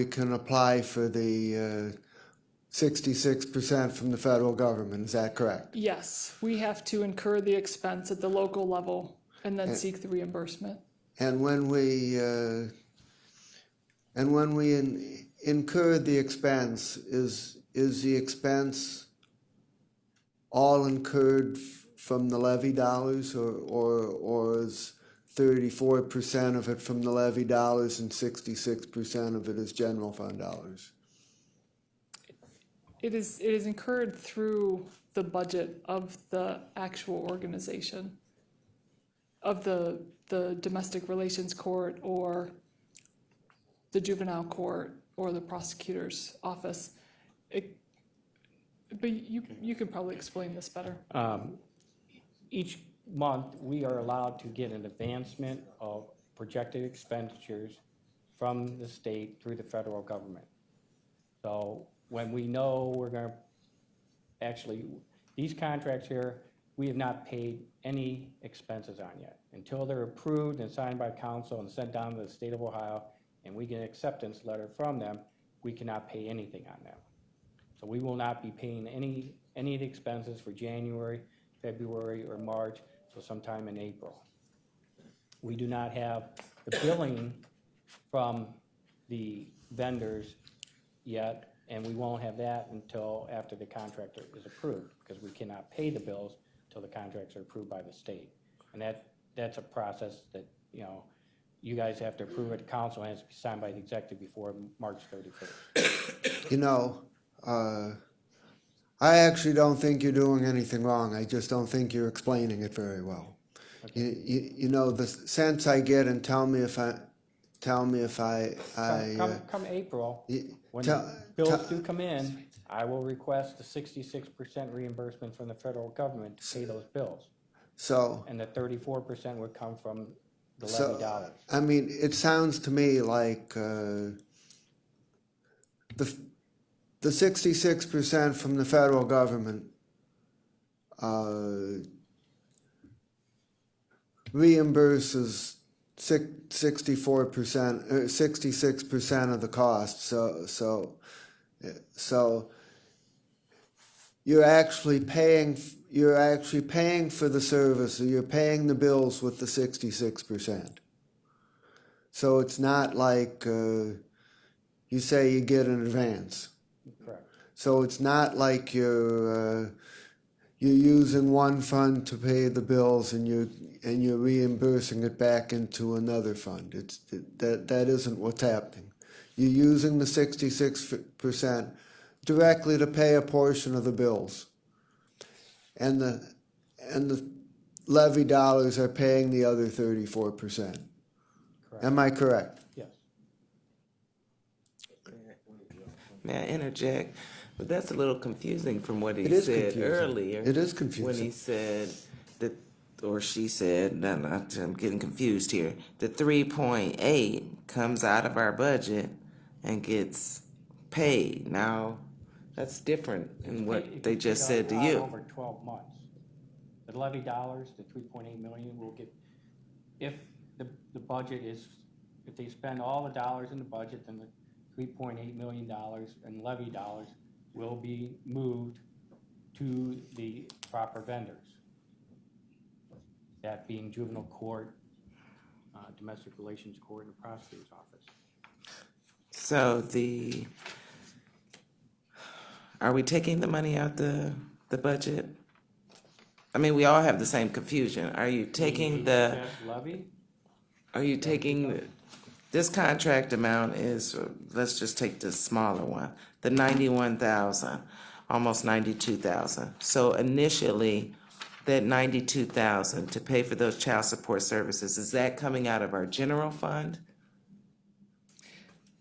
can apply for the 66% from the federal government. Is that correct? Yes, we have to incur the expense at the local level and then seek the reimbursement. And when we incur the expense, is the expense all incurred from the levy dollars, or is 34% of it from the levy dollars and 66% of it is general fund dollars? It is incurred through the budget of the actual organization, of the domestic relations court or the juvenile court or the prosecutor's office. But you could probably explain this better. Each month, we are allowed to get an advancement of projected expenditures from the state through the federal government. So when we know we're going to, actually, these contracts here, we have not paid any expenses on yet. Until they're approved and signed by council and sent down to the state of Ohio, and we get an acceptance letter from them, we cannot pay anything on them. So we will not be paying any of the expenses for January, February, or March, so sometime in April. We do not have the billing from the vendors yet, and we won't have that until after the contract is approved, because we cannot pay the bills until the contracts are approved by the state. And that's a process that, you guys have to approve it, the council has to be signed by the executive before March 31st. I actually don't think you're doing anything wrong. I just don't think you're explaining it very well. Okay. The sense I get, and tell me if I Come April, when the bills do come in, I will request the 66% reimbursement from the federal government to pay those bills. So, And the 34% would come from the levy dollars. I mean, it sounds to me like the 66% from the federal government reimburses 64% or 66% of the cost. So you're actually paying for the service, or you're paying the bills with the 66%. So it's not like you say you get an advance. Correct. So it's not like you're using one fund to pay the bills and you're reimbursing it back into another fund. That isn't what's happening. You're using the 66% directly to pay a portion of the bills, and the levy dollars are paying the other 34%. Correct. Am I correct? Yes. May I interject? But that's a little confusing from what he It is said confusing. earlier. It is confusing. When he said that, or she said, I'm getting confused here. The 3.8 comes out of our budget and gets paid. Now, that's different than what they just said to you. Over 12 months. The levy dollars, the 3.8 million, will get, if the budget is, if they spend all the dollars in the budget, then the $3.8 million in levy dollars will be moved to the proper vendors. That being juvenile court, domestic relations court, and the prosecutor's office. So are we taking the money out the budget? I mean, we all have the same confusion. Are you taking Levy? Are you taking, this contract amount is, let's just take the smaller one, the 91,000, almost 92,000. So initially, that 92,000 to pay for those child support services, is that coming out of our general fund?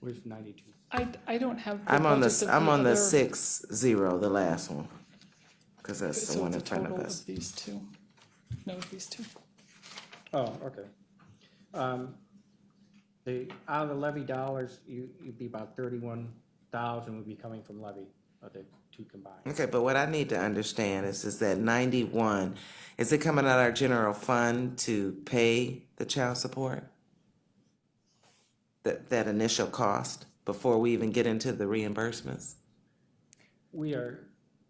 Where's 92? I don't have the I'm on budgets of the, I'm on the other- 6-0, the last one, because that's the So one in it's a front of total us. of these two. No, these two. Oh, okay. Out of the levy dollars, you'd be about 31,000 would be coming from levy. of the two combined. Okay, but what I need to understand is that 91, is it coming out of our general fund to pay the child support? That initial cost before we even get into the reimbursements?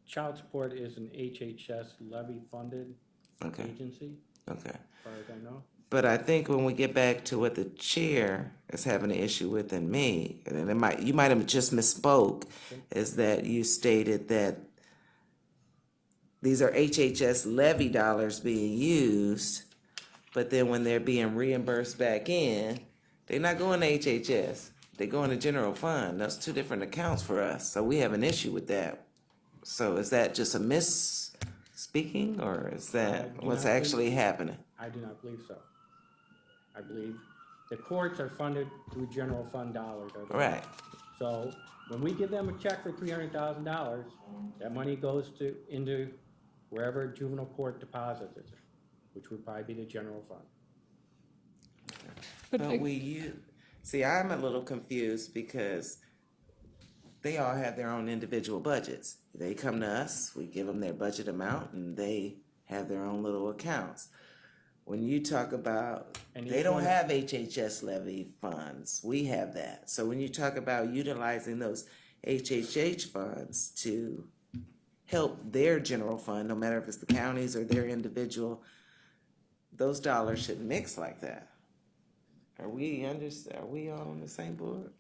Child support is an HHS levy-funded Okay, agency, okay. as far as I know. But I think when we get back to what the chair is having an issue with and me, and you might have just misspoke, is that you stated that these are HHS levy dollars being used, but then when they're being reimbursed back in, they're not going to HHS. They go in the general fund. That's two different accounts for us. So we have an issue with that. So is that just a misspeaking, or is that do what's not actually believe- happening? I do not believe so. I believe the courts are funded through general fund dollars. are they? Right. So when we give them a check for $300,000, that money goes into wherever juvenile court deposits it, which would probably be the general fund. But see, I'm a little confused because they all have their own individual budgets. They come to us, we give them their budget amount, and they have their own little accounts. When you talk about, And they each don't one- have HHS levy funds, we have that. So when you talk about utilizing those HHH funds to help their general fund, no matter if it's the counties or their individual, those dollars shouldn't mix like that. Are we all on the same board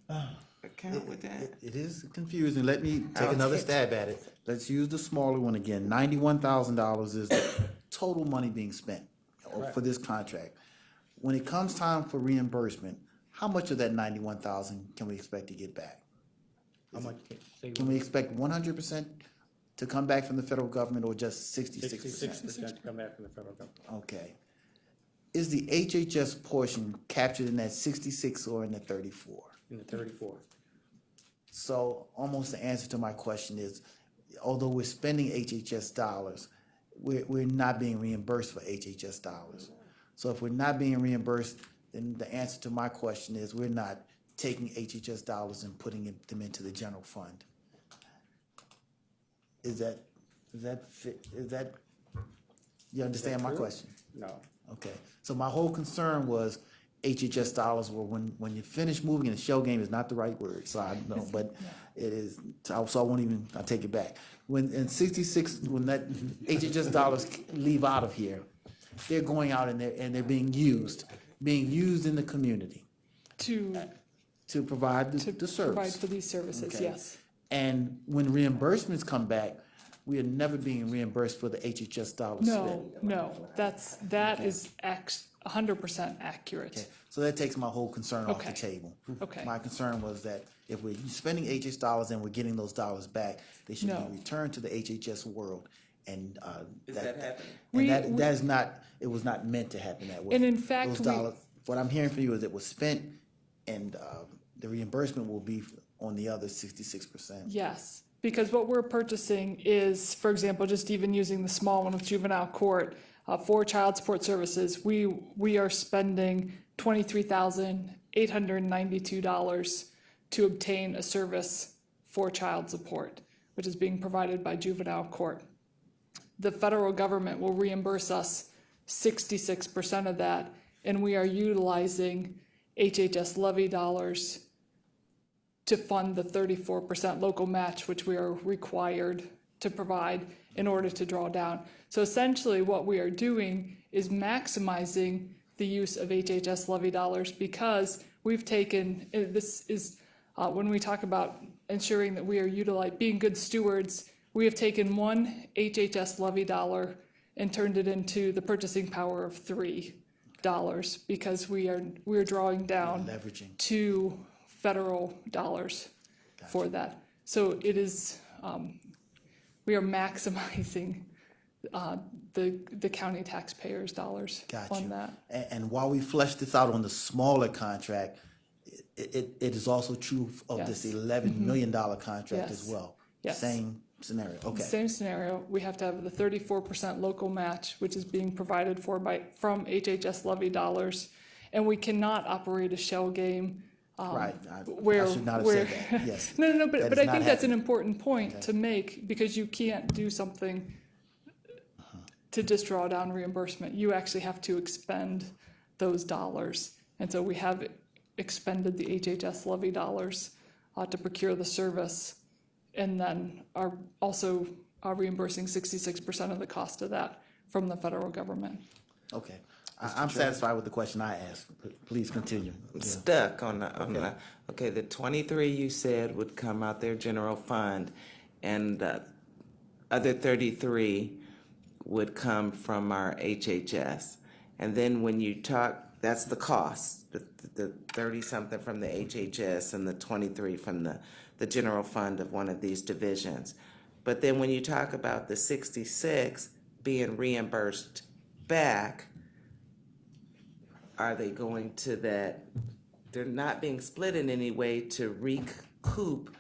account with that? It is confusing. Let me take I'll another take- stab at it. Let's use the smaller one again. $91,000 is the total money being spent for this contract. When it comes time for reimbursement, how much of that 91,000 can we expect to get back? How much, Can we expect 100% to come back from the federal government, or just 66%? 66% to come back from the federal government? Okay. Is the HHS portion captured in that 66 or in the 34? In the 34. So almost the answer to my question is, although we're spending HHS dollars, we're not being reimbursed for HHS dollars. So if we're not being reimbursed, then the answer to my question is, we're not taking HHS dollars and putting them into the general fund. Is that, you understand my true? question? No. Okay, so my whole concern was HHS dollars were when you finish moving, and the shell game is not the right word, so I know, but it is, so I won't even, I take it back. When, in 66, when that HHS dollars leave out of here, they're going out and they're being used in the community To to provide the service. provide for these services, Okay. yes. And when reimbursements come back, we are never being reimbursed for the HHS dollars spent. No, that is 100% accurate. Okay, so that takes my whole concern off the Okay. table. Okay. My concern was that if we're spending HHS dollars and we're getting those dollars back, they should No. be returned to the HHS world. And Is that happening? and that is not, it was not meant to happen that way. And in fact, Those we- dollars, what I'm hearing from you is it was spent, and the reimbursement will be on the other 66%. Yes, because what we're purchasing is, for example, just even using the small one with juvenile court, for child support services, we are spending $23,892 to obtain a service for child support, which is being provided by juvenile court. The federal government will reimburse us 66% of that, and we are utilizing HHS levy dollars to fund the 34% local match, which we are required to provide in order to draw down. So essentially, what we are doing is maximizing the use of HHS levy dollars, because we've taken, this is, when we talk about ensuring that we are being good stewards, we have taken one HHS levy dollar and turned it into the purchasing power of $3, because we are drawing down Leveraging. to federal dollars for that. So it is, we are maximizing the county taxpayers' dollars Got on you. that. And while we flesh this out on the smaller contract, it is also true of this Yes. $11 million contract as Yes. well. Yes. Same scenario, okay. Same scenario, we have to have the 34% local match, which is being provided for from HHS levy dollars. And we cannot operate a shell game Right, where I should not have where said that, yes. no, That but is I not think that's an happening. important point to make, because you can't do something to just draw down reimbursement. You actually have to expend those dollars, and so we have expended the HHS levy dollars to procure the service, and then are also reimbursing 66% of the cost of that from the federal government. Okay, I'm satisfied with the question I asked. Please continue. I'm stuck on the, okay, the 23 you said would come out their general fund, and the other 33 would come from our HHS. And then when you talk, that's the cost, the 30-something from the HHS and the 23 from the general fund of one of these divisions. But then when you talk about the 66 being reimbursed back, are they going to that, they're not being split in any way to recoup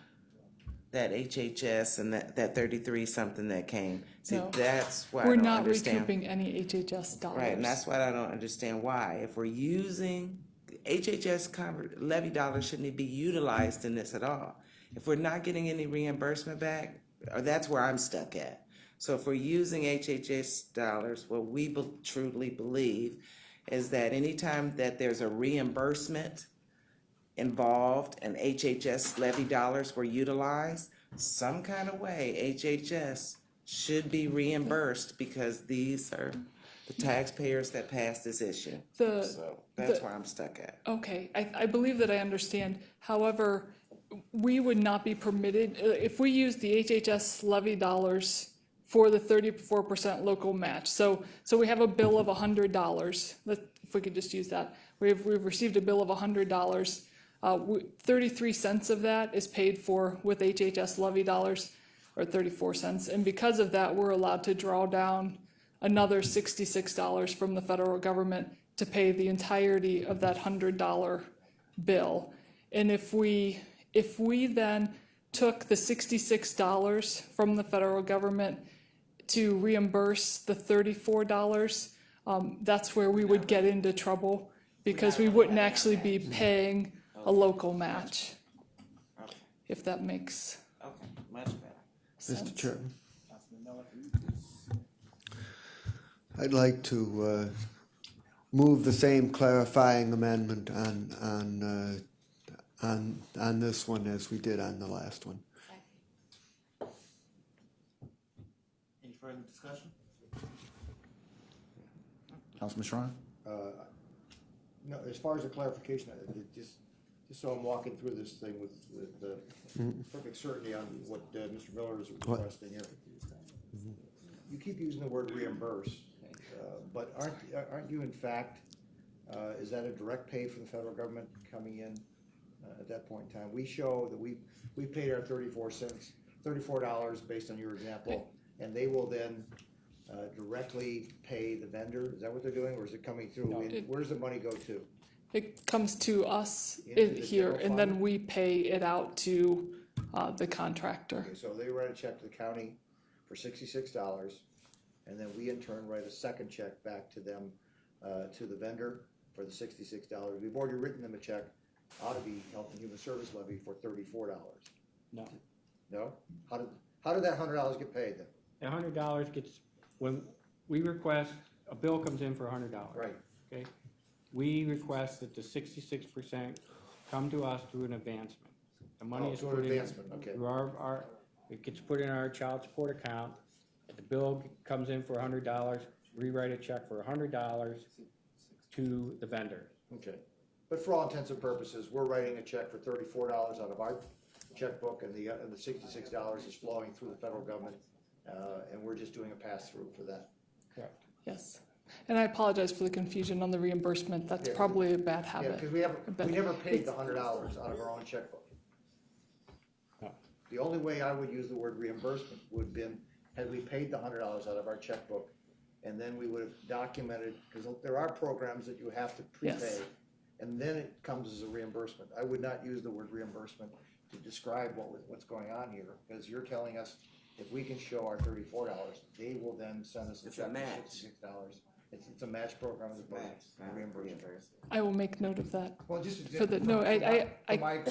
that HHS and that 33 something that came? See, No. that's why I We're don't not understand. recouping any HHS dollars. Right, and that's why I don't understand why. If we're using HHS levy dollars, shouldn't it be utilized in this at all? If we're not getting any reimbursement back, or that's where I'm stuck at. So if we're using HHS dollars, what we truly believe is that anytime that there's a reimbursement involved and HHS levy dollars were utilized, some kind of way HHS should be reimbursed, because these are the taxpayers that passed this issue. So that's where I'm stuck at. Okay, I believe that I understand. However, we would not be permitted, if we use the HHS levy dollars for the 34% local match. So we have a bill of $100. If we could just use that. We've received a bill of $100. 33 cents of that is paid for with HHS levy dollars, or 34 cents. And because of that, we're allowed to draw down another $66 from the federal government to pay the entirety of that $100 bill. And if we then took the $66 from the federal government to reimburse the $34, that's where we would get into trouble, because we wouldn't actually be paying a local match, if that makes Okay, much better. sense. Mr. Chairman. I'd like to move the same clarifying amendment on this one as we did on the last one. Any further discussion? Councilman Schron? No, as far as the clarification, just so I'm walking through this thing with perfect certainty on what Mr. Miller is requesting here. You keep using the word reimburse, but aren't you in fact, is that a direct pay from the federal government coming in at that point in time? We show that we paid our $34 based on your example, and they will then directly pay the vendor. Is that what they're doing, or is it coming through? No, Where does the money go to? It comes to us Into the here, general and then fund? we pay it out to the contractor. Okay, so they write a check to the county for $66, and then we in turn write a second check back to them, to the vendor for the $66. We've already written them a check, ought to be Health and Human Service levy for $34. No. No? How did that $100 get paid then? The $100 gets, when we request, a bill comes in for $100. Right. Okay? We request that the 66% come to us through an advancement. The money is through an put in. advancement, okay. Through it gets put in our child support account. The bill comes in for $100, we write a check for $100 to the vendor. Okay. But for all intents and purposes, we're writing a check for $34 out of our checkbook, and the $66 is flowing through the federal government, and we're just doing a pass-through for that. Correct. Yes. And I apologize for the confusion on the reimbursement. That's Yeah. probably a bad Yeah, habit. because we never paid the it's- $100 out of our own checkbook. No. The only way I would use the word reimbursement would have been, had we paid the $100 out of our checkbook, and then we would have documented, because there are programs that you have to prepay, Yes. and then it comes as a reimbursement. I would not use the word reimbursement to describe what's going on here, because you're telling us if we can show our $34, they will then send us a It's a check for match. $66 It's a match program as opposed to reimbursement. I will make note of that. Well, just For the- no, for my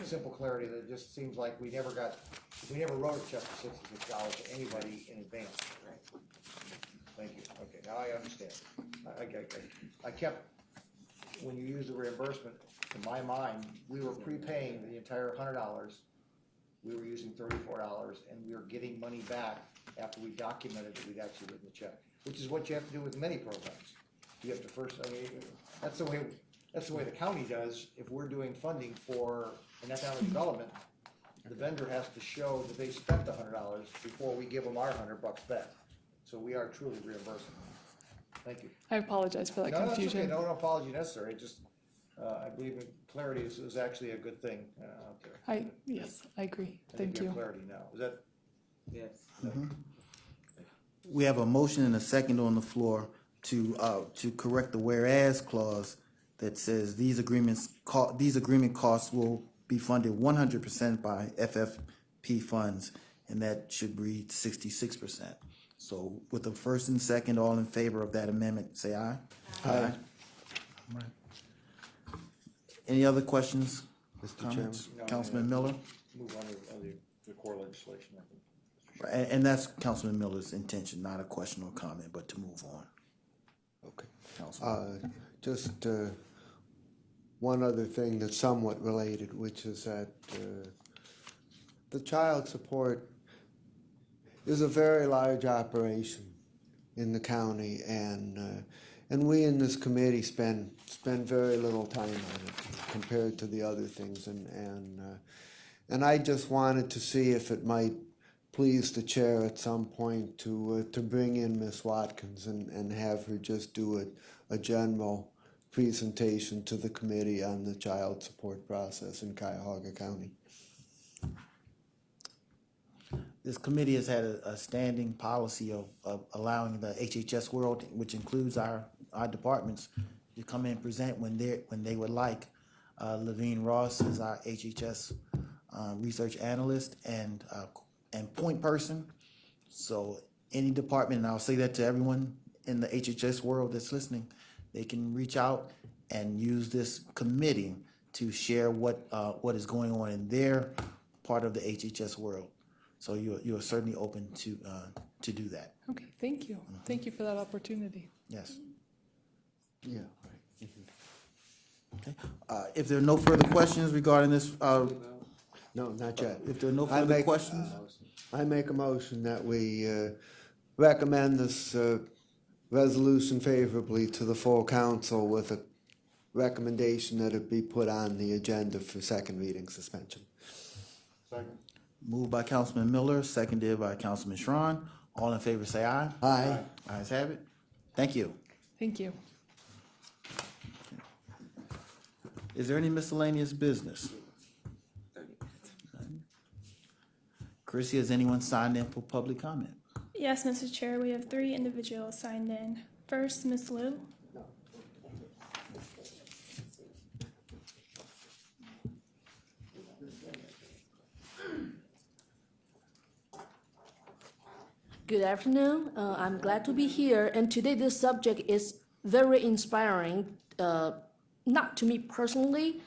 simple clarity, that it just seems like we never wrote a check for $66 to anybody in advance. Thank you. Okay, now I understand. I kept, when you use the reimbursement, to my mind, we were prepaying the entire $100. We were using $34, and we were getting money back after we documented that we'd actually written the check, which is what you have to do with many programs. You have to first, I mean, that's the way the county does. If we're doing funding for an economic development, the vendor has to show that they spent the $100 before we give them our $100 back. So we are truly reimbursing. Thank you. I apologize for that No, that's okay. confusion. No apology necessary. Just, I believe in clarity is actually a good thing out there. Yes, I agree. I think Thank we have you. clarity now. Is that? Yes. We have a motion and a second on the floor to correct the whereas clause that says these agreement costs will be funded 100% by FFP funds, and that should read 66%. So with the first and second, all in favor of that amendment, say aye. Aye. Right. Any other questions, comments? No, Councilman Miller? Move on to the core legislation, I think. And that's Councilman Miller's intention, not a question or comment, but to move on. Okay. Councilman. Just one other thing that's somewhat related, which is that the child support is a very large operation in the county, and we in this committee spend very little time on it compared to the other things, and I just wanted to see if it might please the chair at some point to bring in Ms. Watkins and have her just do a general presentation to the committee on the child support process in Cuyahoga County. This committee has had a standing policy of allowing the HHS world, which includes our departments, to come in and present when they would like. Levine Ross is our HHS research analyst and point person. So any department, and I'll say that to everyone in the HHS world that's listening, they can reach out and use this committee to share what is going on in their part of the HHS world. So you are certainly open to do that. Okay, thank you. Thank you for that opportunity. Yes. Yeah. Okay. If there are no further questions regarding this, No, not yet. if there are no I further make- questions, I make a motion that we recommend this resolution favorably to the full council with a recommendation that it be put on the agenda for second reading suspension. Second. moved by Councilman Miller, seconded by Councilman Schron. All in favor, say aye. Aye. Ayes have it. Thank you. Thank you. Is there any miscellaneous business? Chrissy, has anyone signed in for public comment? Yes, Mr. Chair, we have 3 individuals signed in. First, Ms. Liu. Good afternoon. I'm glad to be here. And today, this subject is very inspiring, not to me personally,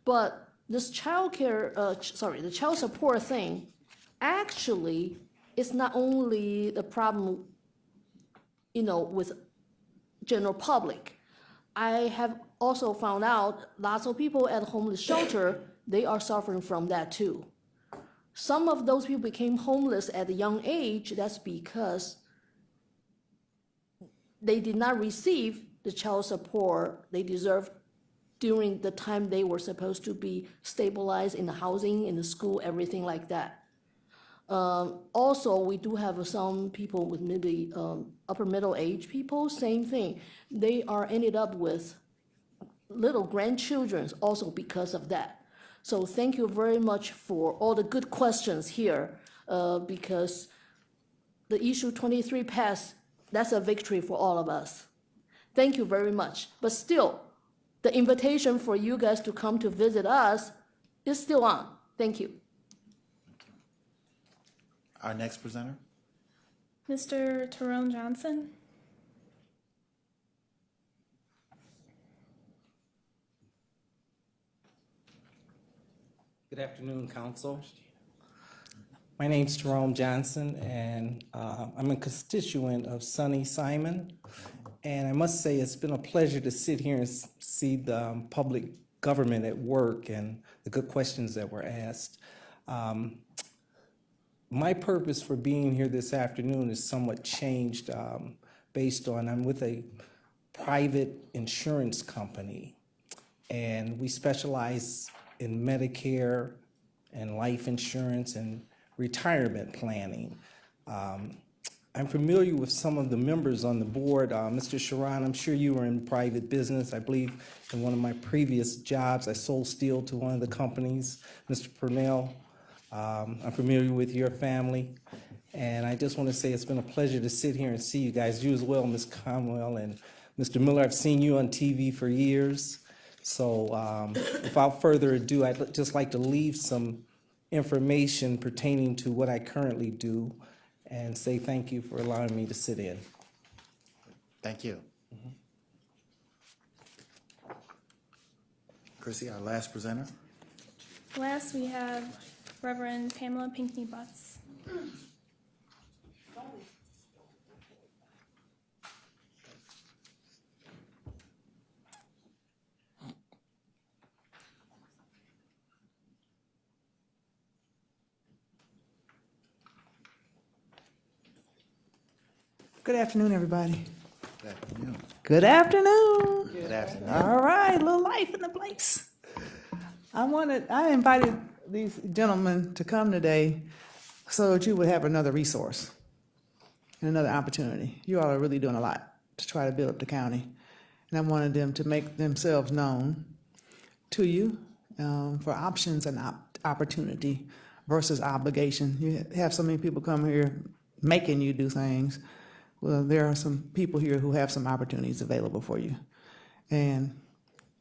but this the child support thing actually is not only the problem, with general public. I have also found out lots of people at homeless shelter, they are suffering from that too. Some of those people became homeless at a young age. That's because they did not receive the child support they deserved during the time they were supposed to be stabilized in the housing, in the school, everything like that. Also, we do have some people with maybe upper middle age people, same thing. They are ended up with little grandchildren also because of that. So thank you very much for all the good questions here, because the issue 23 passed, that's a victory for all of us. Thank you very much. But still, the invitation for you guys to come to visit us is still on. Thank you. Our next presenter? Mr. Tyrone Johnson. Good afternoon, Council. My name's Tyrone Johnson, and I'm a constituent of Sonny Simon. And I must say, it's been a pleasure to sit here and see the public government at work and the good questions that were asked. My purpose for being here this afternoon is somewhat changed based on I'm with a private insurance company, and we specialize in Medicare and life insurance and retirement planning. I'm familiar with some of the members on the board. Mr. Sharon, I'm sure you were in private business. I believe in one of my previous jobs, I sold steel to one of the companies. Mr. Purnell, I'm familiar with your family. And I just want to say it's been a pleasure to sit here and see you guys. You as well, Ms. Conwell and Mr. Miller. I've seen you on TV for years. So without further ado, I'd just like to leave some information pertaining to what I currently do and say thank you for allowing me to sit in. Thank you. Chrissy, our last presenter. Last, we have Reverend Pamela Pinckney Butts. Good afternoon, everybody. Good afternoon. Good afternoon. Good afternoon. All right, little life in the place. I invited these gentlemen to come today so that you would have another resource and another opportunity. You all are really doing a lot to try to build up the county. And I wanted them to make themselves known to you for options and opportunity versus obligation. You have so many people come here making you do things. Well, there are some people here who have some opportunities available for you. And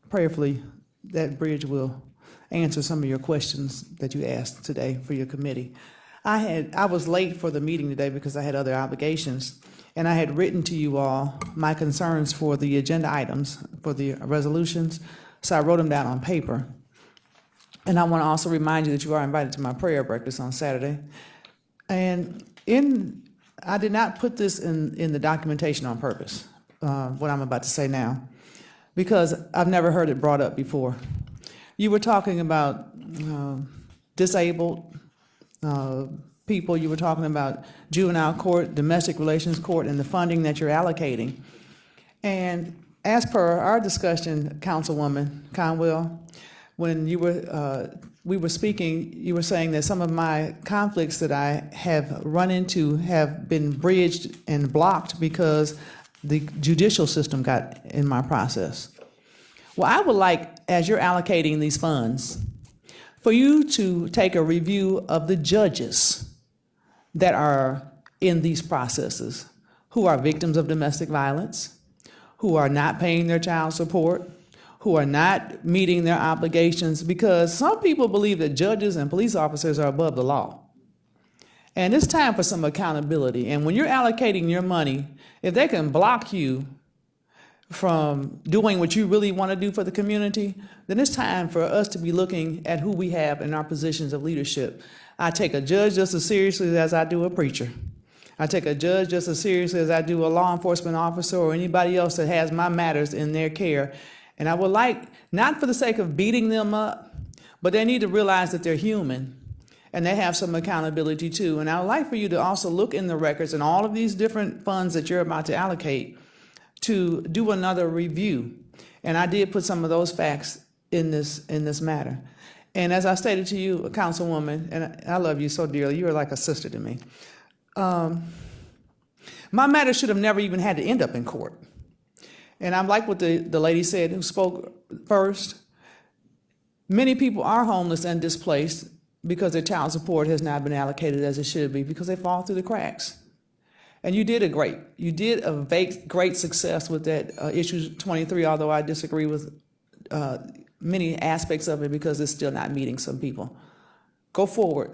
prayerfully, that bridge will answer some of your questions that you asked today for your committee. I was late for the meeting today because I had other obligations, and I had written to you all my concerns for the agenda items, for the resolutions, so I wrote them down on paper. And I want to also remind you that you are invited to my prayer breakfast on Saturday. And I did not put this in the documentation on purpose, what I'm about to say now, because I've never heard it brought up before. You were talking about disabled people, you were talking about juvenile court, domestic relations court, and the funding that you're allocating. And as per our discussion, Councilwoman Conwell, when we were speaking, you were saying that some of my conflicts that I have run into have been bridged and blocked because the judicial system got in my process. Well, I would like, as you're allocating these funds, for you to take a review of the judges that are in these processes, who are victims of domestic violence, who are not paying their child support, who are not meeting their obligations, because some people believe that judges and police officers are above the law. And it's time for some accountability. And when you're allocating your money, if they can block you from doing what you really want to do for the community, then it's time for us to be looking at who we have in our positions of leadership. I take a judge just as seriously as I do a preacher. I take a judge just as seriously as I do a law enforcement officer or anybody else that has my matters in their care. And I would like, not for the sake of beating them up, but they need to realize that they're human and they have some accountability too. And I would like for you to also look in the records and all of these different funds that you're about to allocate to do another review. And I did put some of those facts in this matter. And as I stated to you, Councilwoman, and I love you so dearly, you are like a sister to me. My matter should have never even had to end up in court. And I like what the lady said who spoke first. Many people are homeless and displaced because their child support has not been allocated as it should be because they fall through the cracks. And you did a great success with that issue 23, although I disagree with many aspects of it because it's still not meeting some people. Go forward,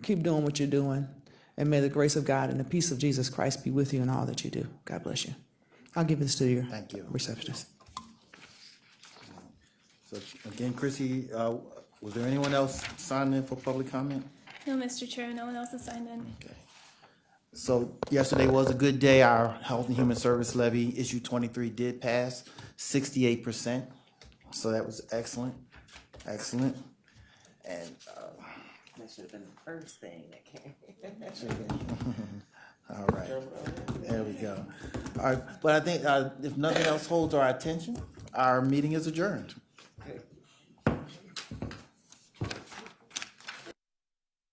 keep doing what you're doing, and may the grace of God and the peace of Jesus Christ be with you in all that you do. God bless you. I'll give this to your receptionist. So again, Chrissy, Was there anyone else signed in for public comment? No, Mr. Chair, no one else has signed in. So yesterday was a good day. Our Health and Human Service Levy, issue 23, did pass 68%. So that was excellent, excellent. And That should have been the first thing that came. all right, there we go. All right, but I think if nothing else holds our attention, our meeting is adjourned.